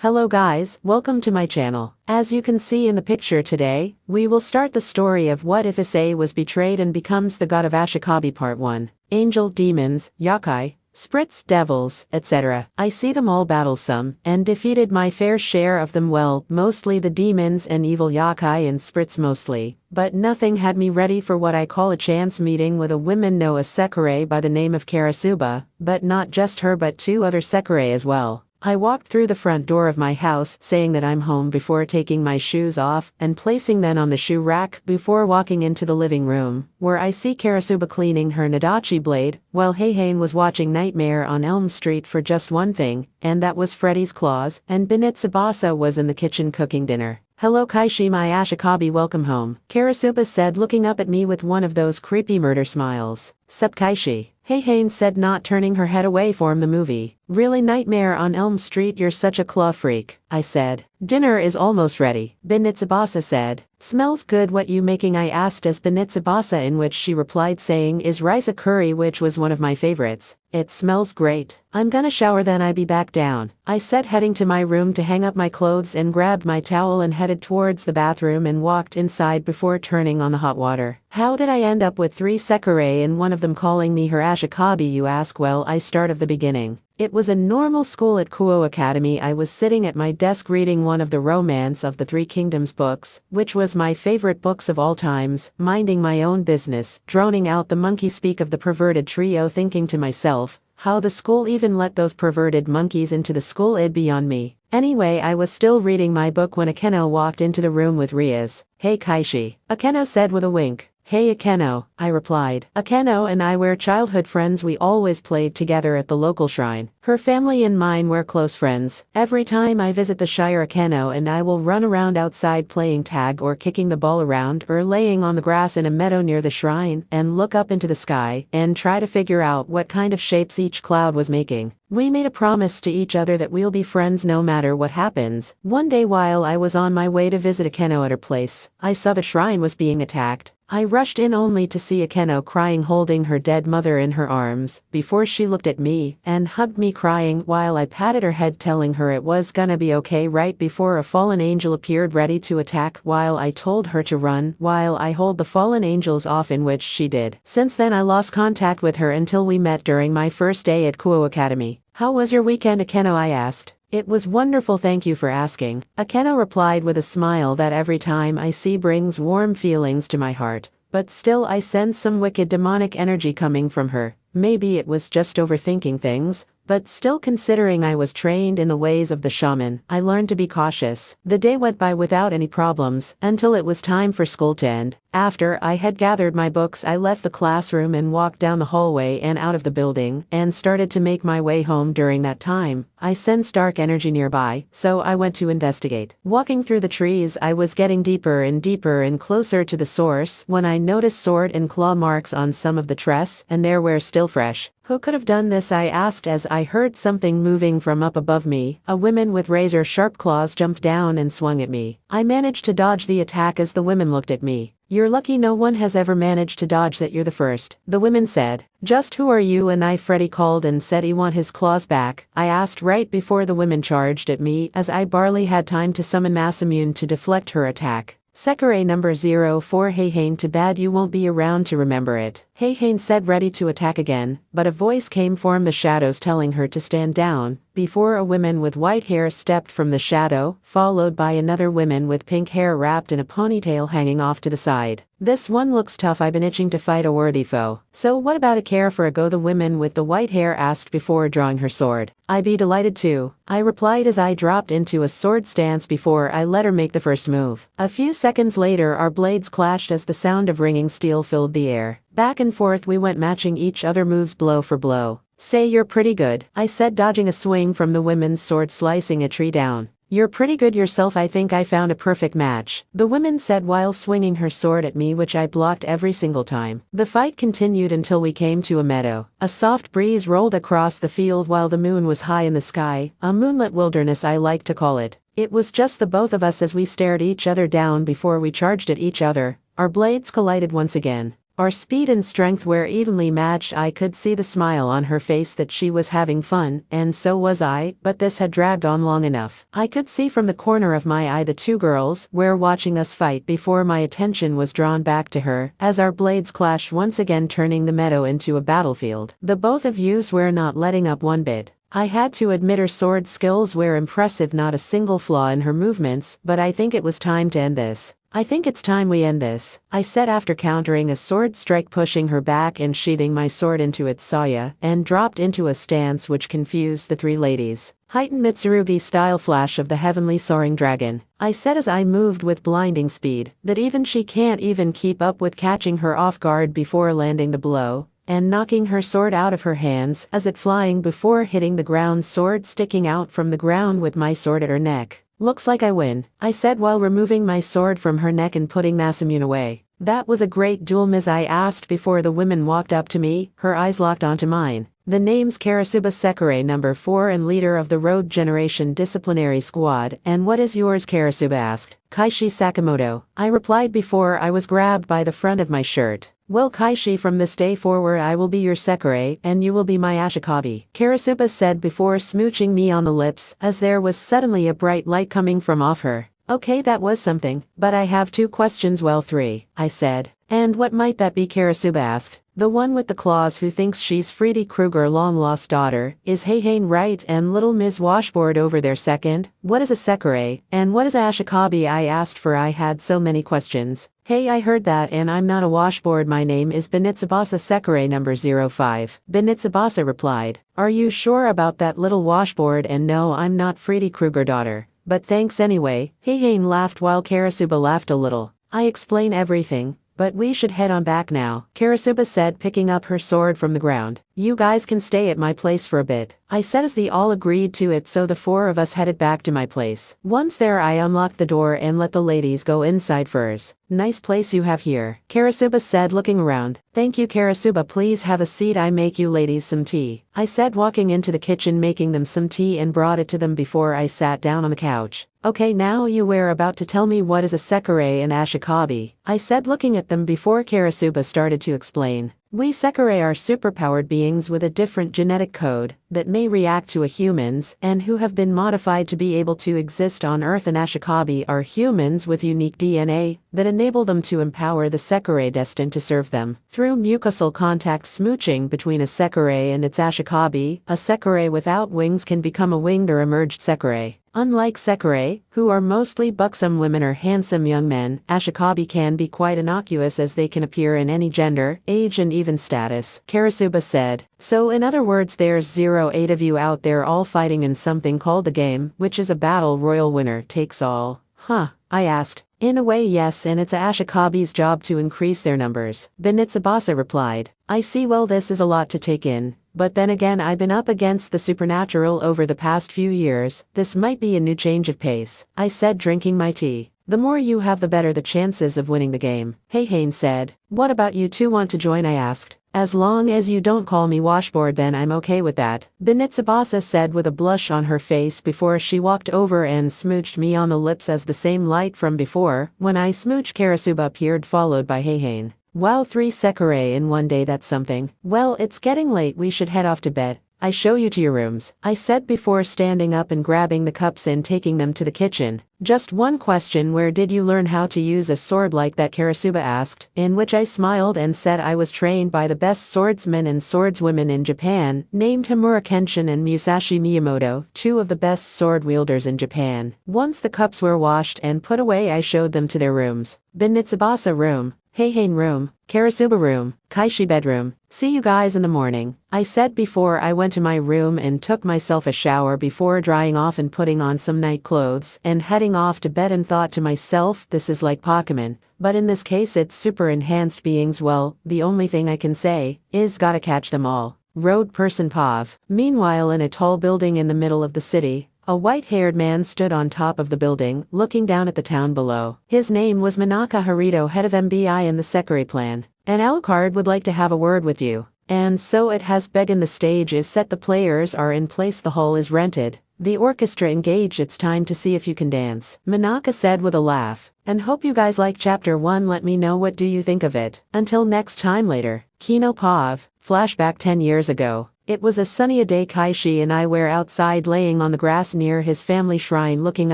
Hello guys, welcome to my channel. As you can see in the picture today, we will start the story of what if Issei was betrayed and becomes the god of Ashikabi Part 1. Angel, demons, yokai, spirits, devils, etc. I see them all battle some, and defeated my fair share of them, well, mostly the demons and evil yokai and spirits mostly, but nothing had me ready for what I call a chance meeting with a woman no a Sekirei by the name of Karasuba, but not just her but two other Sekirei as well. I walked through the front door of my house saying that I'm home before taking my shoes off and placing them on the shoe rack before walking into the living room, where I see Karasuba cleaning her Nadachi blade, while Heihane was watching Nightmare on Elm Street for just one thing, and that was Freddy's Claws, and Tsubasa was in the kitchen cooking dinner. Hello Kaishi, my Ashikabi, welcome home, Karasuba said, looking up at me with one of those creepy murder smiles. Sup Kaishi? Heihane said, not turning her head away from the movie. Really, Nightmare on Elm Street, you're such a claw freak, I said. Dinner is almost ready, Tsubasa said. Smells good. What you making? I asked as Tsubasa, in which she replied saying is rice curry, which was one of my favorites. It smells great. I'm gonna shower then I be back down, I said, heading to my room to hang up my clothes, and grabbed my towel and headed towards the bathroom and walked inside before turning on the hot water. How did I end up with three Sekirei and one of them calling me her Ashikabi, you ask? Well, I start of the beginning. It was a normal school at Kuo Academy. I was sitting at my desk reading one of the Romance of the Three Kingdoms books, which was my favorite books of all times, minding my own business, droning out the monkey speak of the perverted trio, thinking to myself, how the school even let those perverted monkeys into the school, it'd beyond me. Anyway, I was still reading my book when Akeno walked into the room with Rias. Hey Kaishi, Akeno said with a wink. Hey Akeno, I replied. Akeno and I were childhood friends. We always played together at the local shrine. Her family and mine were close friends. Every time I visit the Shire, Akeno and I will run around outside playing tag or kicking the ball around or laying on the grass in a meadow near the shrine and look up into the sky and try to figure out what kind of shapes each cloud was making. We made a promise to each other that we'll be friends no matter what happens. One day while I was on my way to visit Akeno at her place, I saw the shrine was being attacked. I rushed in only to see Akeno crying, holding her dead mother in her arms, before she looked at me and hugged me crying while I patted her head telling her it was gonna be okay, right before a fallen angel appeared ready to attack while I told her to run while I hold the fallen angels off, in which she did. Since then I lost contact with her until we met during my first day at Kuo Academy. How was your weekend, Akeno? I asked. It was wonderful, thank you for asking, Akeno replied with a smile that every time I see brings warm feelings to my heart, but still I sense some wicked demonic energy coming from her. Maybe it was just overthinking things, but still, considering I was trained in the ways of the shaman, I learned to be cautious. The day went by without any problems until it was time for school to end. After I had gathered my books, I left the classroom and walked down the hallway and out of the building and started to make my way home. During that time, I sensed dark energy nearby, so I went to investigate. Walking through the trees, I was getting deeper and closer to the source when I noticed sword and claw marks on some of the tress, and they were still fresh. Who could have done this? I asked as I heard something moving from up above me. A woman with razor-sharp claws jumped down and swung at me. I managed to dodge the attack as the women looked at me. You're lucky, no one has ever managed to dodge that, you're the first, the women said. Just who are you? And I Freddy called and said he want his claws back, I asked right before the women charged at me as I barely had time to summon Masamune to deflect her attack. Sekirei number 04, Heihane, too bad you won't be around to remember it, Heihane said, ready to attack again, but a voice came from the shadows telling her to stand down, before a woman with white hair stepped from the shadow, followed by another woman with pink hair wrapped in a ponytail hanging off to the side. This one looks tough, I've been itching to fight a worthy foe. So what about a care for a go? The woman with the white hair asked before drawing her sword. I'd be delighted to, I replied as I dropped into a sword stance before I let her make the first move. A few seconds later our blades clashed as the sound of ringing steel filled the air. Back and forth we went, matching each other moves blow for blow. Say you're pretty good, I said, dodging a swing from the women's sword slicing a tree down. You're pretty good yourself, I think I found a perfect match, the woman said while swinging her sword at me, which I blocked every single time. The fight continued until we came to a meadow. A soft breeze rolled across the field while the moon was high in the sky, a moonlit wilderness I like to call it. It was just the both of us as we stared each other down before we charged at each other. Our blades collided once again. Our speed and strength were evenly matched. I could see the smile on her face that she was having fun, and so was I, but this had dragged on long enough. I could see from the corner of my eye the two girls were watching us fight before my attention was drawn back to her, as our blades clashed once again, turning the meadow into a battlefield. The both of yous were not letting up one bit. I had to admit her sword skills were impressive, not a single flaw in her movements, but I think it was time to end this. I think it's time we end this, I said after countering a sword strike, pushing her back and sheathing my sword into its saya, and dropped into a stance which confused the three ladies. Heightened Mitsurugi-style flash of the heavenly soaring dragon, I said as I moved with blinding speed, that even she can't even keep up with, catching her off guard before landing the blow, and knocking her sword out of her hands as it flying before hitting the ground, sword sticking out from the ground with my sword at her neck. Looks like I win, I said while removing my sword from her neck and putting Masamune away. That was a great duel, Ms. I asked before the women walked up to me, her eyes locked onto mine. The name's Karasuba Sekirei, number 4 and leader of the Road Generation Disciplinary Squad. And what is yours? Karasuba asked. Kaishi Sakamoto, I replied before I was grabbed by the front of my shirt. Well, Kaishi, from this day forward I will be your Sekirei, and you will be my Ashikabi, Karasuba said before smooching me on the lips, as there was suddenly a bright light coming from off her. Okay, that was something, but I have 2 questions. Well, 3, I said. And what might that be? Karasuba asked. The one with the claws who thinks she's Freddy Krueger long-lost daughter, is Heihain right, and little Ms. Washboard over there? Second, what is a Sekirei, and what is a Ashikabi? I asked, for I had so many questions. Hey, I heard that, and I'm not a washboard. My name is Benitsubasa Sekirei number 05. Benitsubasa replied. Are you sure about that, little washboard? And no, I'm not Freddy Krueger daughter. But thanks anyway. Heihain laughed while Karasuba laughed a little. I explain everything. But we should head on back now, Karasuba said, picking up her sword from the ground. You guys can stay at my place for a bit, I said as they all agreed to it, so the 4 of us headed back to my place. Once there, I unlocked the door and let the ladies go inside first. Nice place you have here, Karasuba said, looking around. Thank you, Karasuba. Please have a seat. I make you ladies some tea, I said, walking into the kitchen, making them some tea, and brought it to them before I sat down on the couch. Okay, now you were about to tell me what is a Sekirei and Ashikabi, I said, looking at them before Karasuba started to explain. We Sekirei are superpowered beings with a different genetic code that may react to a humans and who have been modified to be able to exist on Earth, and Ashikabi are humans with unique DNA that enable them to empower the Sekirei destined to serve them. Through mucosal contact smooching between a Sekirei and its Ashikabi, a Sekirei without wings can become a winged or emerged Sekirei. Unlike Sekirei, who are mostly buxom women or handsome young men, Ashikabi can be quite innocuous, as they can appear in any gender, age and even status, Karasuba said. So in other words, there's 08 of you out there all fighting in something called the game, which is a battle royal, winner takes all. Huh, I asked. In a way, yes, and it's a Ashikabi's job to increase their numbers, Benitsubasa replied. I see. Well, this is a lot to take in. But then again, I've been up against the supernatural over the past few years. This might be a new change of pace, I said, drinking my tea. The more you have, the better the chances of winning the game, Heihain said. What about you two? Want to join? I asked. As long as you don't call me washboard, then I'm okay with that, Benitsubasa said with a blush on her face before she walked over and smooched me on the lips, as the same light from before when I smooched Karasuba appeared, followed by Heihain. Wow, 3 Sekirei in one day, that's something. Well, it's getting late, we should head off to bed. I show you to your rooms, I said before standing up and grabbing the cups and taking them to the kitchen. Just one question, where did you learn how to use a sword like that? Karasuba asked, in which I smiled and said I was trained by the best swordsmen and swordswomen in Japan, named Himura Kenshin and Musashi Miyamoto, 2 of the best sword wielders in Japan. Once the cups were washed and put away, I showed them to their rooms. Benitsubasa room, Heihain room, Karasuba room, Kaishi bedroom. See you guys in the morning, I said before I went to my room and took myself a shower before drying off and putting on some night clothes and heading off to bed, and thought to myself, this is like Pokemon, but in this case it's super enhanced beings. Well, the only thing I can say is gotta catch them all. Road person Pav. Meanwhile, in a tall building in the middle of the city, a white-haired man stood on top of the building, looking down at the town below. His name was Manaka Harito, head of MBI in the Sekirei Plan. An Alucard would like to have a word with you. And so it has begun. The stage is set, the players are in place, the hall is rented, The orchestra engaged, it's time to see if you can dance, Minaka said with a laugh. And hope you guys like chapter 1, let me know what do you think of it. Until next time later. Kino Pav, flashback 10 years ago. It was a sunny day. Kaishi and I were outside laying on the grass near his family shrine looking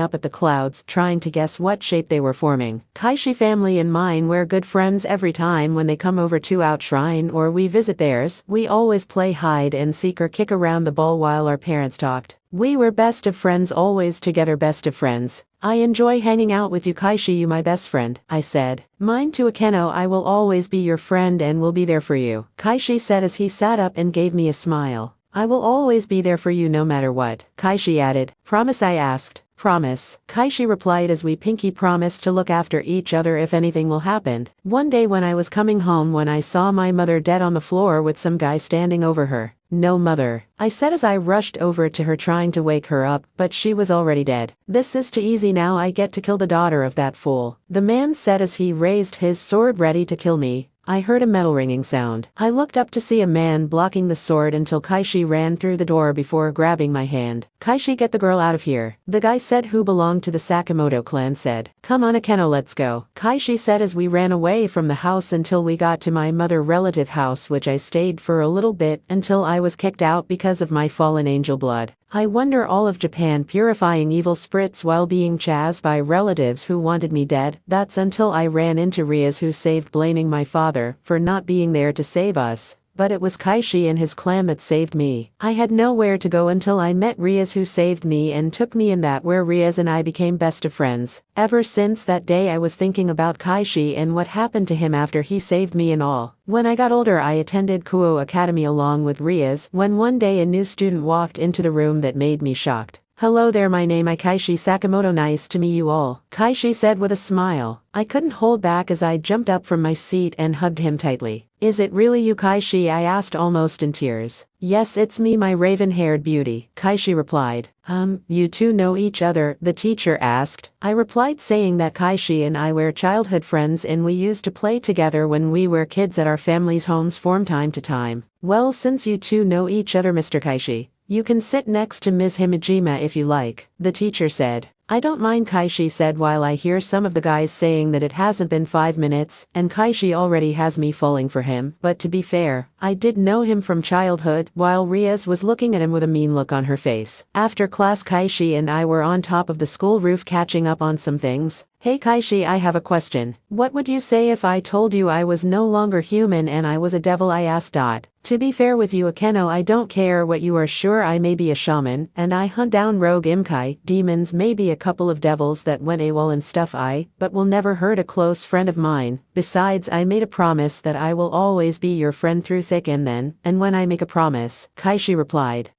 up at the clouds, trying to guess what shape they were forming. Kaishi family and mine were good friends. Every time when they come over to our shrine or we visit theirs, we always play hide and seek or kick around the ball while our parents talked. We were best of friends, always together, best of friends. I enjoy hanging out with you, Kaishi, you my best friend, I said. Mine too, Akeno, I will always be your friend and will be there for you, Kaishi said as he sat up and gave me a smile. I will always be there for you no matter what, Kaishi added. Promise, I asked. Promise, Kaishi replied as we pinky promised to look after each other if anything will happen. One day when I was coming home when I saw my mother dead on the floor with some guy standing over her. No, mother, I said as I rushed over to her trying to wake her up, but she was already dead. This is too easy, now I get to kill the daughter of that fool, the man said as he raised his sword ready to kill me. I heard a metal ringing sound. I looked up to see a man blocking the sword until Kaishi ran through the door before grabbing my hand. Kaishi, get the girl out of here, the guy said who belonged to the Sakamoto clan said. Come on Akeno, let's go, Kaishi said as we ran away from the house until we got to my mother relative house, which I stayed for a little bit until I was kicked out because of my fallen angel blood. I wonder all of Japan purifying evil spirits while being chased by relatives who wanted me dead. That's until I ran into Rias who saved, blaming my father for not being there to save us. But it was Kaishi and his clan that saved me. I had nowhere to go until I met Rias who saved me and took me in, that where Rias and I became best of friends. Ever since that day I was thinking about Kaishi and what happened to him after he saved me and all. When I got older I attended Kuo Academy along with Rias when one day a new student walked into the room that made me shocked. Hello there, my name is Kaishi Sakamoto, nice to meet you all, Kaishi said with a smile. I couldn't hold back as I jumped up from my seat and hugged him tightly. Is it really you, Kaishi? I asked almost in tears. Yes, it's me, my raven-haired beauty, Kaishi replied. You two know each other? The teacher asked. I replied saying that Kaishi and I were childhood friends and we used to play together when we were kids at our family's homes from time to time. Well, since you two know each other, Mr. Kaishi, you can sit next to Ms. Himejima if you like, the teacher said. I don't mind, Kaishi said while I hear some of the guys saying that it hasn't been 5 minutes and Kaishi already has me falling for him, but to be fair, I did know him from childhood, while Rias was looking at him with a mean look on her face. After class Kaishi and I were on top of the school roof catching up on some things. Hey Kaishi, I have a question. What would you say if I told you I was no longer human and I was a devil? I asked. To be fair with you, Akeno, I don't care what you are. Sure, I may be a shaman and I hunt down rogue imkai, demons, maybe a couple of devils that went AWOL and stuff, but will never hurt a close friend of mine. Besides, I made a promise that I will always be your friend through thick and thin, and when I make a promise, Kaishi replied.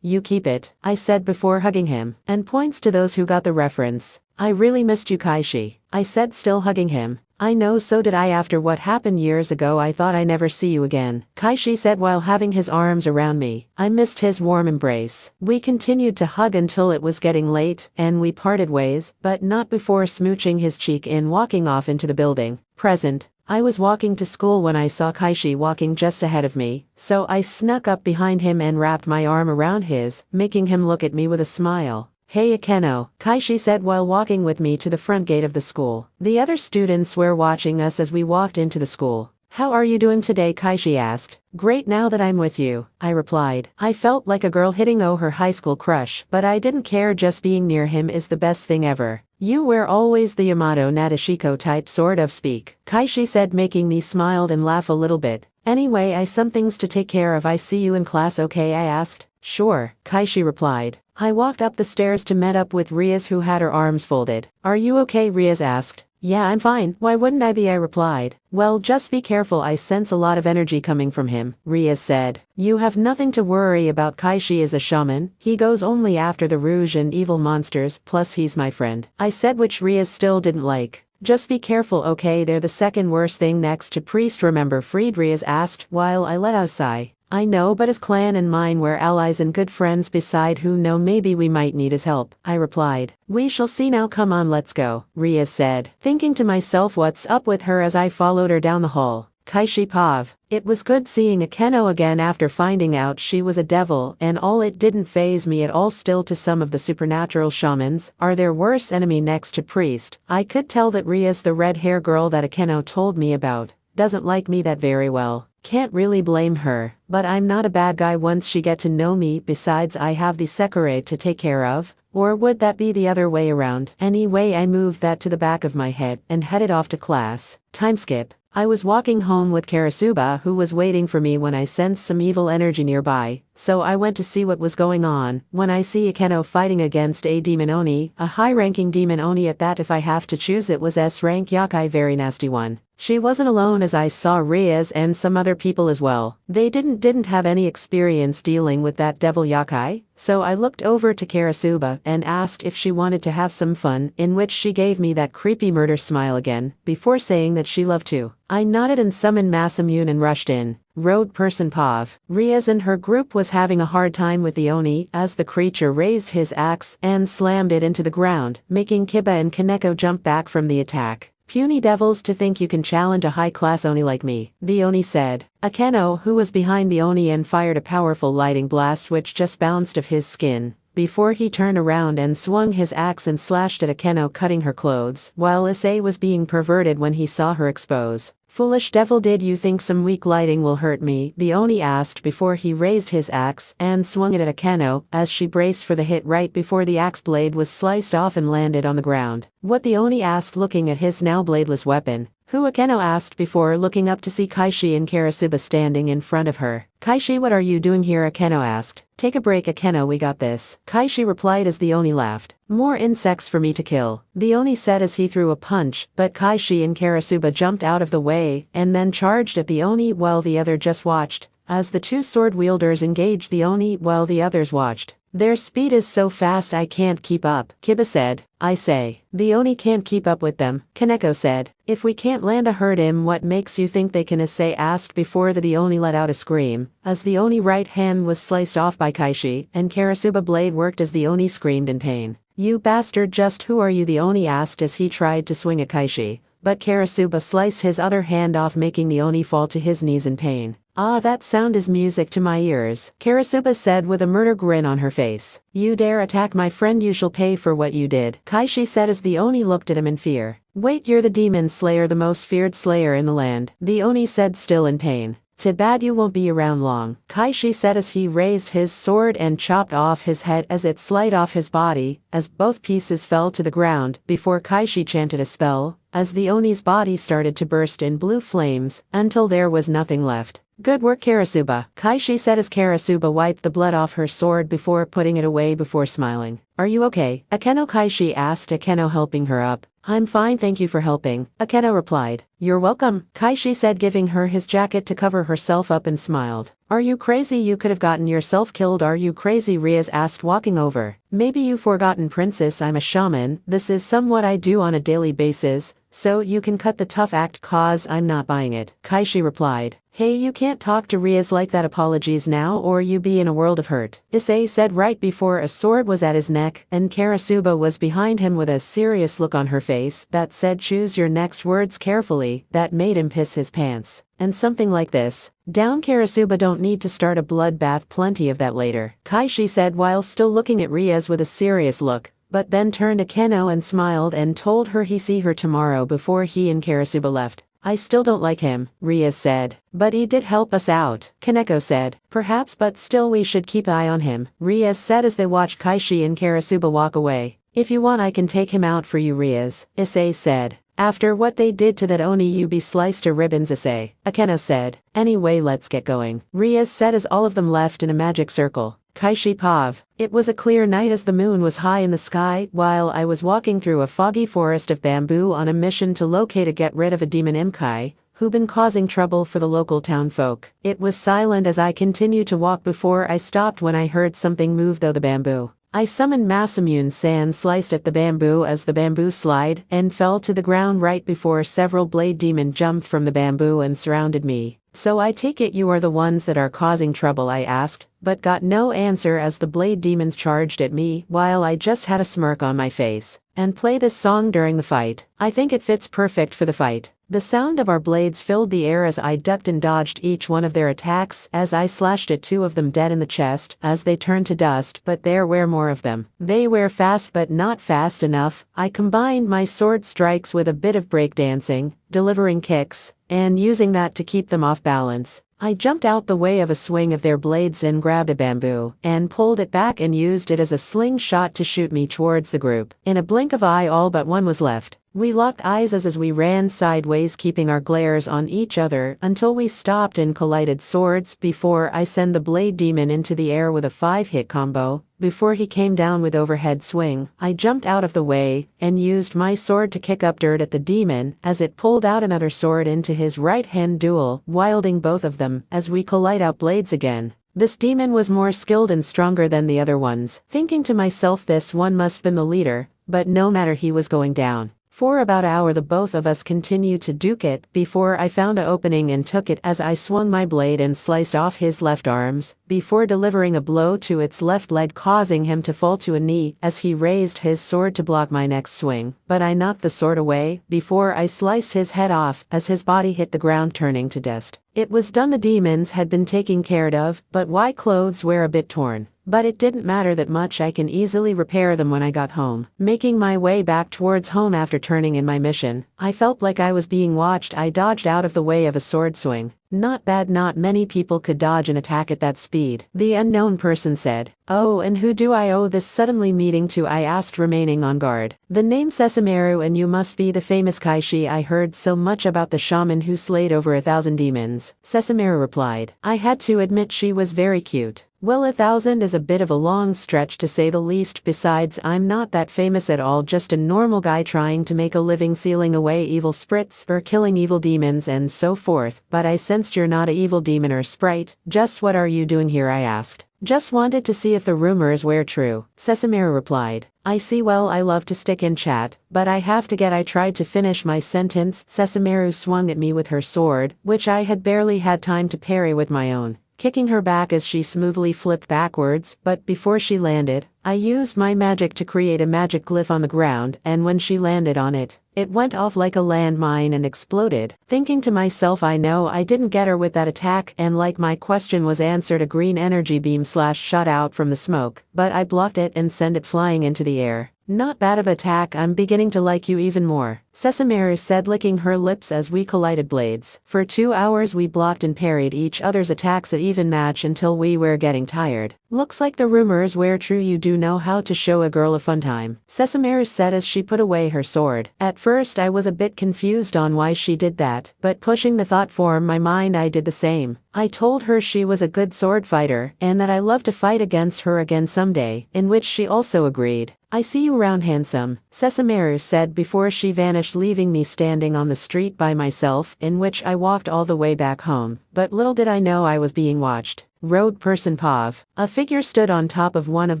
You keep it, I said before hugging him, and points to those who got the reference. I really missed you, Kaishi, I said still hugging him. I know, so did I. After what happened years ago I thought I never see you again, Kaishi said while having his arms around me. I missed his warm embrace. We continued to hug until it was getting late and we parted ways, but not before smooching his cheek and walking off into the building. Present. I was walking to school when I saw Kaishi walking just ahead of me, so I snuck up behind him and wrapped my arm around his, making him look at me with a smile. Hey Akeno, Kaishi said while walking with me to the front gate of the school. The other students were watching us as we walked into the school. How are you doing today? Kaishi asked. Great now that I'm with you, I replied. I felt like a girl hitting her high school crush, but I didn't care, just being near him is the best thing ever. You were always the Yamato Nadeshiko type, sort of speak, Kaishi said, making me smile and laugh a little bit. Anyway, I some things to take care of. I see you in class, okay? I asked. Sure, Kaishi replied. I walked up the stairs to meet up with Rias who had her arms folded. Are you okay? Rias asked. Yeah, I'm fine. Why wouldn't I be? I replied. Well, just be careful. I sense a lot of energy coming from him, Rias said. You have nothing to worry about. Kaishi is a shaman. He goes only after the rouge and evil monsters, plus he's my friend, I said, which Rias still didn't like. Just be careful, okay? They're the second worst thing next to priest, remember? Freed, Rias asked while I let out a sigh. I know, but his clan and mine were allies and good friends, beside who know maybe we might need his help, I replied. We shall see now, come on let's go, Rias said, thinking to myself what's up with her as I followed her down the hall. Kaishi Pav. It was good seeing Akeno again after finding out she was a devil, and all it didn't faze me at all. Still, to some of the supernatural shamans are their worst enemy next to priest. I could tell that Ria's the red hair girl that Akeno told me about doesn't like me that very well. Can't really blame her, but I'm not a bad guy once she get to know me. Besides, I have the Sekirei to take care of. Or would that be the other way around? Anyway, I moved that to the back of my head and headed off to class. Time skip. I was walking home with Karasuba, who was waiting for me when I sensed some evil energy nearby, so I went to see what was going on. When I see Akeno fighting against a demon Oni, a high-ranking demon Oni at that. If I have to choose, it was S-rank Yakai, very nasty one. She wasn't alone, as I saw Rias and some other people as well. They didn't have any experience dealing with that devil Yakai, so I looked over to Karasuba and asked if she wanted to have some fun, in which she gave me that creepy murder smile again, before saying that she loved to. I nodded and summoned Masamune and rushed in. Road person Pav. Rias and her group was having a hard time with the Oni, as the creature raised his axe and slammed it into the ground, making Kiba and Kaneko jump back from the attack. Puny devils, to think you can challenge a high-class Oni like me, the Oni said. Akeno, who was behind the Oni, and fired a powerful lightning blast which just bounced off his skin, before he turned around and swung his axe and slashed at Akeno, cutting her clothes, while Issei was being perverted when he saw her expose. Foolish devil, did you think some weak lighting will hurt me? The Oni asked before he raised his axe and swung it at Akeno, as she braced for the hit right before the axe blade was sliced off and landed on the ground. What? The Oni asked, looking at his now bladeless weapon. Who? Akeno asked before looking up to see Kaishi and Karasuba standing in front of her. Kaishi, what are you doing here? Akeno asked. Take a break, Akeno, we got this. Kaishi replied as the Oni laughed. More insects for me to kill, the Oni said as he threw a punch, but Kaishi and Karasuba jumped out of the way and then charged at the Oni, while the other just watched, as the two sword wielders engaged the Oni while the others watched. Their speed is so fast I can't keep up, Kiba said. I say, the Oni can't keep up with them, Kaneko said. If we can't land a hurt him, what makes you think they can? Issei asked before the Oni let out a scream, as the Oni right hand was sliced off by Kaishi, and Karasuba blade worked as the Oni screamed in pain. You bastard, just who are you? The Oni asked as he tried to swing at Kaishi, but Karasuba sliced his other hand off, making the Oni fall to his knees in pain. Ah, that sound is music to my ears, Karasuba said with a murder grin on her face. You dare attack my friend, you shall pay for what you did, Kaishi said as the Oni looked at him in fear. Wait, you're the demon slayer, the most feared slayer in the land, the Oni said, still in pain. Too bad you won't be around long, Kaishi said as he raised his sword and chopped off his head as it slid off his body, as both pieces fell to the ground, before Kaishi chanted a spell, as the Oni's body started to burst in blue flames, until there was nothing left. Good work, Karasuba, Kaishi said as Karasuba wiped the blood off her sword before putting it away before smiling. Are you okay, Akeno? Kaishi asked, Akeno helping her up. I'm fine, thank you for helping, Akeno replied. You're welcome, Kaishi said, giving her his jacket to cover herself up, and smiled. Are you crazy? You could have gotten yourself killed. Are you crazy? Rias asked, walking over. Maybe you've forgotten, princess, I'm a shaman. This is somewhat I do on a daily basis, so you can cut the tough act, cause I'm not buying it, Kaishi replied. Hey, you can't talk to Rias like that. Apologies now or you be in a world of hurt, Issei said right before a sword was at his neck, and Karasuba was behind him with a serious look on her face that said choose your next words carefully. That made him piss his pants. And something like this. Down, Karasuba, don't need to start a bloodbath, plenty of that later, Kaishi said while still looking at Rias with a serious look, but then turned to Keno and smiled and told her he see her tomorrow before he and Karasuba left. I still don't like him, Rias said. But he did help us out, Kaneko said. Perhaps, but still we should keep an eye on him, Rias said as they watched Kaishi and Karasuba walk away. If you want I can take him out for you, Rias, Issei said. After what they did to that Oni you be sliced to ribbons, Issei, Akeno said. Anyway, let's get going, Rias said as all of them left in a magic circle. Kaishi Pav. It was a clear night as the moon was high in the sky while I was walking through a foggy forest of bamboo on a mission to locate and get rid of a demon Imkai, who'd been causing trouble for the local town folk. It was silent as I continued to walk before I stopped when I heard something move through the bamboo. I summoned Masamune San, sliced at the bamboo as the bamboo slid and fell to the ground right before several blade demon jumped from the bamboo and surrounded me. So I take it you are the ones that are causing trouble, I asked, but got no answer as the blade demons charged at me while I just had a smirk on my face. And play this song during the fight. I think it fits perfect for the fight. The sound of our blades filled the air as I ducked and dodged each one of their attacks as I slashed at two of them dead in the chest as they turned to dust, but there were more of them. They were fast but not fast enough. I combined my sword strikes with a bit of breakdancing, delivering kicks, and using that to keep them off balance. I jumped out the way of a swing of their blades and grabbed a bamboo, and pulled it back and used it as a slingshot to shoot me towards the group. In a blink of eye all but one was left. We locked eyes as we ran sideways, keeping our glares on each other until we stopped and collided swords before I sent the blade demon into the air with a 5-hit combo. Before he came down with overhead swing, I jumped out of the way and used my sword to kick up dirt at the demon as it pulled out another sword into his right hand, dual wielding both of them as we collide out blades again. This demon was more skilled and stronger than the other ones. Thinking to myself, this one must have been the leader, but no matter, he was going down. For about an hour the both of us continued to duke it before I found an opening and took it as I swung my blade and sliced off his left arms, before delivering a blow to its left leg, causing him to fall to a knee as he raised his sword to block my next swing. But I knocked the sword away before I sliced his head off as his body hit the ground, turning to dust. It was done. The demons had been taken care of, but my clothes were a bit torn. But it didn't matter that much. I can easily repair them when I got home. Making my way back towards home after turning in my mission, I felt like I was being watched. I dodged out of the way of a sword swing. Not bad. Not many people could dodge an attack at that speed. The unknown person said. Oh, and who do I owe this suddenly meeting to? I asked, remaining on guard. The name Sessimiru, and you must be the famous Kaishi. I heard so much about the shaman who slayed over 1,000 demons. Sessimiru replied. I had to admit she was very cute. Well, 1,000 is a bit of a long stretch to say the least. Besides, I'm not that famous at all, just a normal guy trying to make a living sealing away evil spirits or killing evil demons and so forth. But I sensed you're not a evil demon or sprite. Just what are you doing here? I asked. Just wanted to see if the rumors were true, Sessimiru replied. I see. Well, I love to stick and chat, but I have to get. I tried to finish my sentence. Sessimiru swung at me with her sword, which I had barely had time to parry with my own, kicking her back as she smoothly flipped backwards. But before she landed, I used my magic to create a magic glyph on the ground, and when she landed on it, it went off like a landmine and exploded. Thinking to myself, I know I didn't get her with that attack, and like my question was answered, a green energy beam shot out from the smoke, but I blocked it and sent it flying into the air. Not bad of attack. I'm beginning to like you even more, Sessimiru said, licking her lips as we collided blades. For 2 hours we blocked and parried each other's attacks at even match until we were getting tired. Looks like the rumors were true. You do know how to show a girl a fun time, Sessimiru said as she put away her sword. At first I was a bit confused on why she did that, but pushing the thought from my mind, I did the same. I told her she was a good sword fighter and that I love to fight against her again someday, in which she also agreed. I see you around, handsome, Sessimiru said before she vanished, leaving me standing on the street by myself, in which I walked all the way back home. But little did I know I was being watched. Road person Pav. A figure stood on top of one of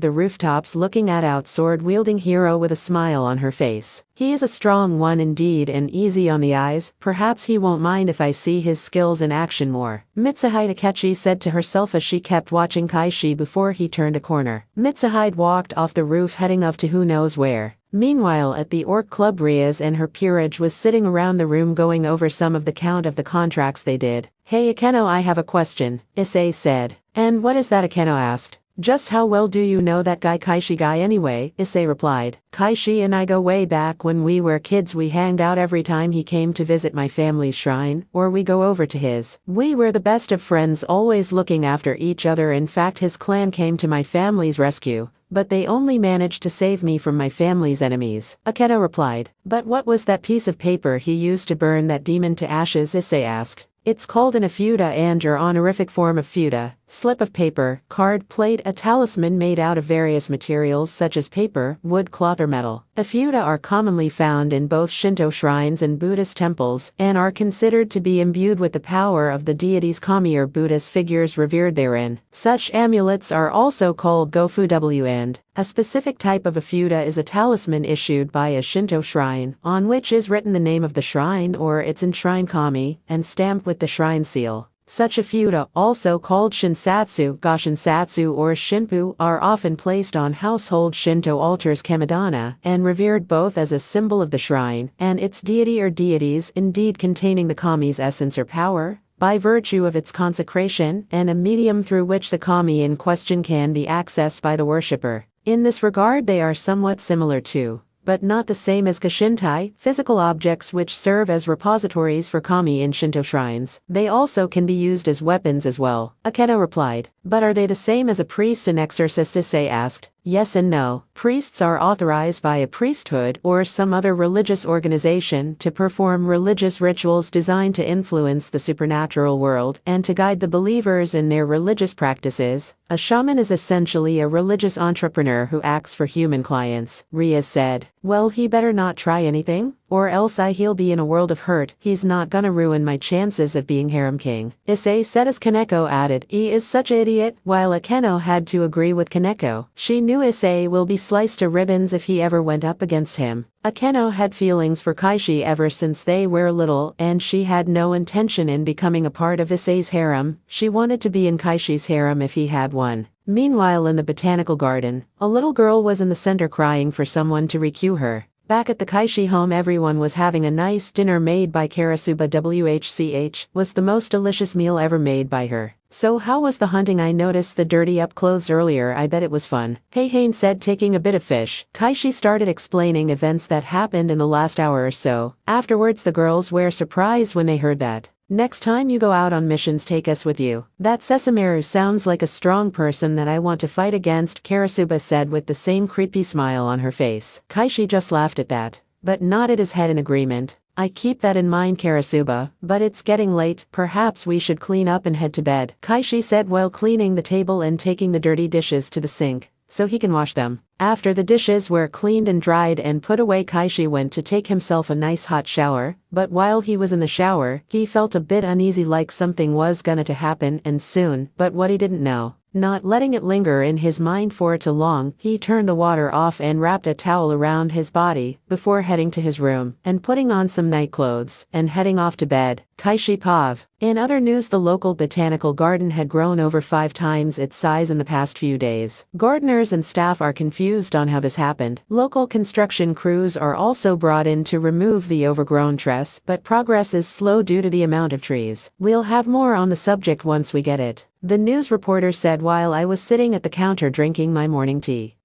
the rooftops looking at our sword-wielding hero with a smile on her face. He is a strong one indeed and easy on the eyes. Perhaps he won't mind if I see his skills in action more, Mitsuhide Akechi said to herself as she kept watching Kaishi before he turned a corner. Mitsuhide walked off the roof, heading off to who knows where. Meanwhile, at the Orc Club, Riaz and her peerage was sitting around the room going over some of the count of the contracts they did. Hey Akeno, I have a question, Issei said. And what is that? Akeno asked. Just how well do you know that guy Kaishi guy anyway? Issei replied. Kaishi and I go way back. When we were kids we hanged out every time he came to visit my family's shrine, or we go over to his. We were the best of friends, always looking after each other. In fact, his clan came to my family's rescue, but they only managed to save me from my family's enemies, Akeno replied. But what was that piece of paper he used to burn that demon to ashes? Issei asked. It's called an afuda, and your honorific form of fuda, slip of paper, card, plate, a talisman made out of various materials such as paper, wood, cloth or metal. Afuda are commonly found in both Shinto shrines and Buddhist temples and are considered to be imbued with the power of the deities kami or Buddhist figures revered therein. Such amulets are also called gofuw, and a specific type of afuda is a talisman issued by a Shinto shrine, on which is written the name of the shrine or its enshrined kami, and stamped with the shrine seal. Such a feud, also called shinsatsu, gashinsatsu or shinpu, are often placed on household Shinto altars kamidana and revered both as a symbol of the shrine and its deity or deities, indeed containing the kami's essence or power, by virtue of its consecration, and a medium through which the kami in question can be accessed by the worshipper. In this regard they are somewhat similar to, but not the same as gashintai, physical objects which serve as repositories for kami in Shinto shrines. They also can be used as weapons as well, Akeno replied. But are they the same as a priest and exorcist? Issei asked. Yes and no. Priests are authorized by a priesthood or some other religious organization to perform religious rituals designed to influence the supernatural world and to guide the believers in their religious practices. A shaman is essentially a religious entrepreneur who acts for human clients, Ria said. Well, he better not try anything, or else he'll be in a world of hurt. He's not gonna ruin my chances of being harem king, Issei said as Kaneko added, he is such an idiot. While Akeno had to agree with Kaneko, she knew Issei will be sliced to ribbons if he ever went up against him. Akeno had feelings for Kaishi ever since they were little, and she had no intention in becoming a part of Issei's harem. She wanted to be in Kaishi's harem if he had one. Meanwhile, in the botanical garden, a little girl was in the center crying for someone to rescue her. Back at the Kaishi home, everyone was having a nice dinner made by Karasuba. WHCH was the most delicious meal ever made by her. So how was the hunting? I noticed the dirty up clothes earlier. I bet it was fun. Heihain said, taking a bit of fish. Kaishi started explaining events that happened in the last hour or so. Afterwards the girls were surprised when they heard that. Next time you go out on missions, take us with you. That Sessamaru sounds like a strong person that I want to fight against, Karasuba said with the same creepy smile on her face. Kaishi just laughed at that, but nodded his head in agreement. I keep that in mind, Karasuba, but it's getting late. Perhaps we should clean up and head to bed, Kaishi said while cleaning the table and taking the dirty dishes to the sink, so he can wash them. After the dishes were cleaned and dried and put away, Kaishi went to take himself a nice hot shower, but while he was in the shower, he felt a bit uneasy, like something was gonna to happen and soon, but what he didn't know. Not letting it linger in his mind for too long, he turned the water off and wrapped a towel around his body before heading to his room and putting on some night clothes and heading off to bed. Kaishi Pav. In other news, the local botanical garden had grown over 5 times its size in the past few days. Gardeners and staff are confused on how this happened. Local construction crews are also brought in to remove the overgrown tress, but progress is slow due to the amount of trees. We'll have more on the subject once we get it, the news reporter said while I was sitting at the counter drinking my morning tea.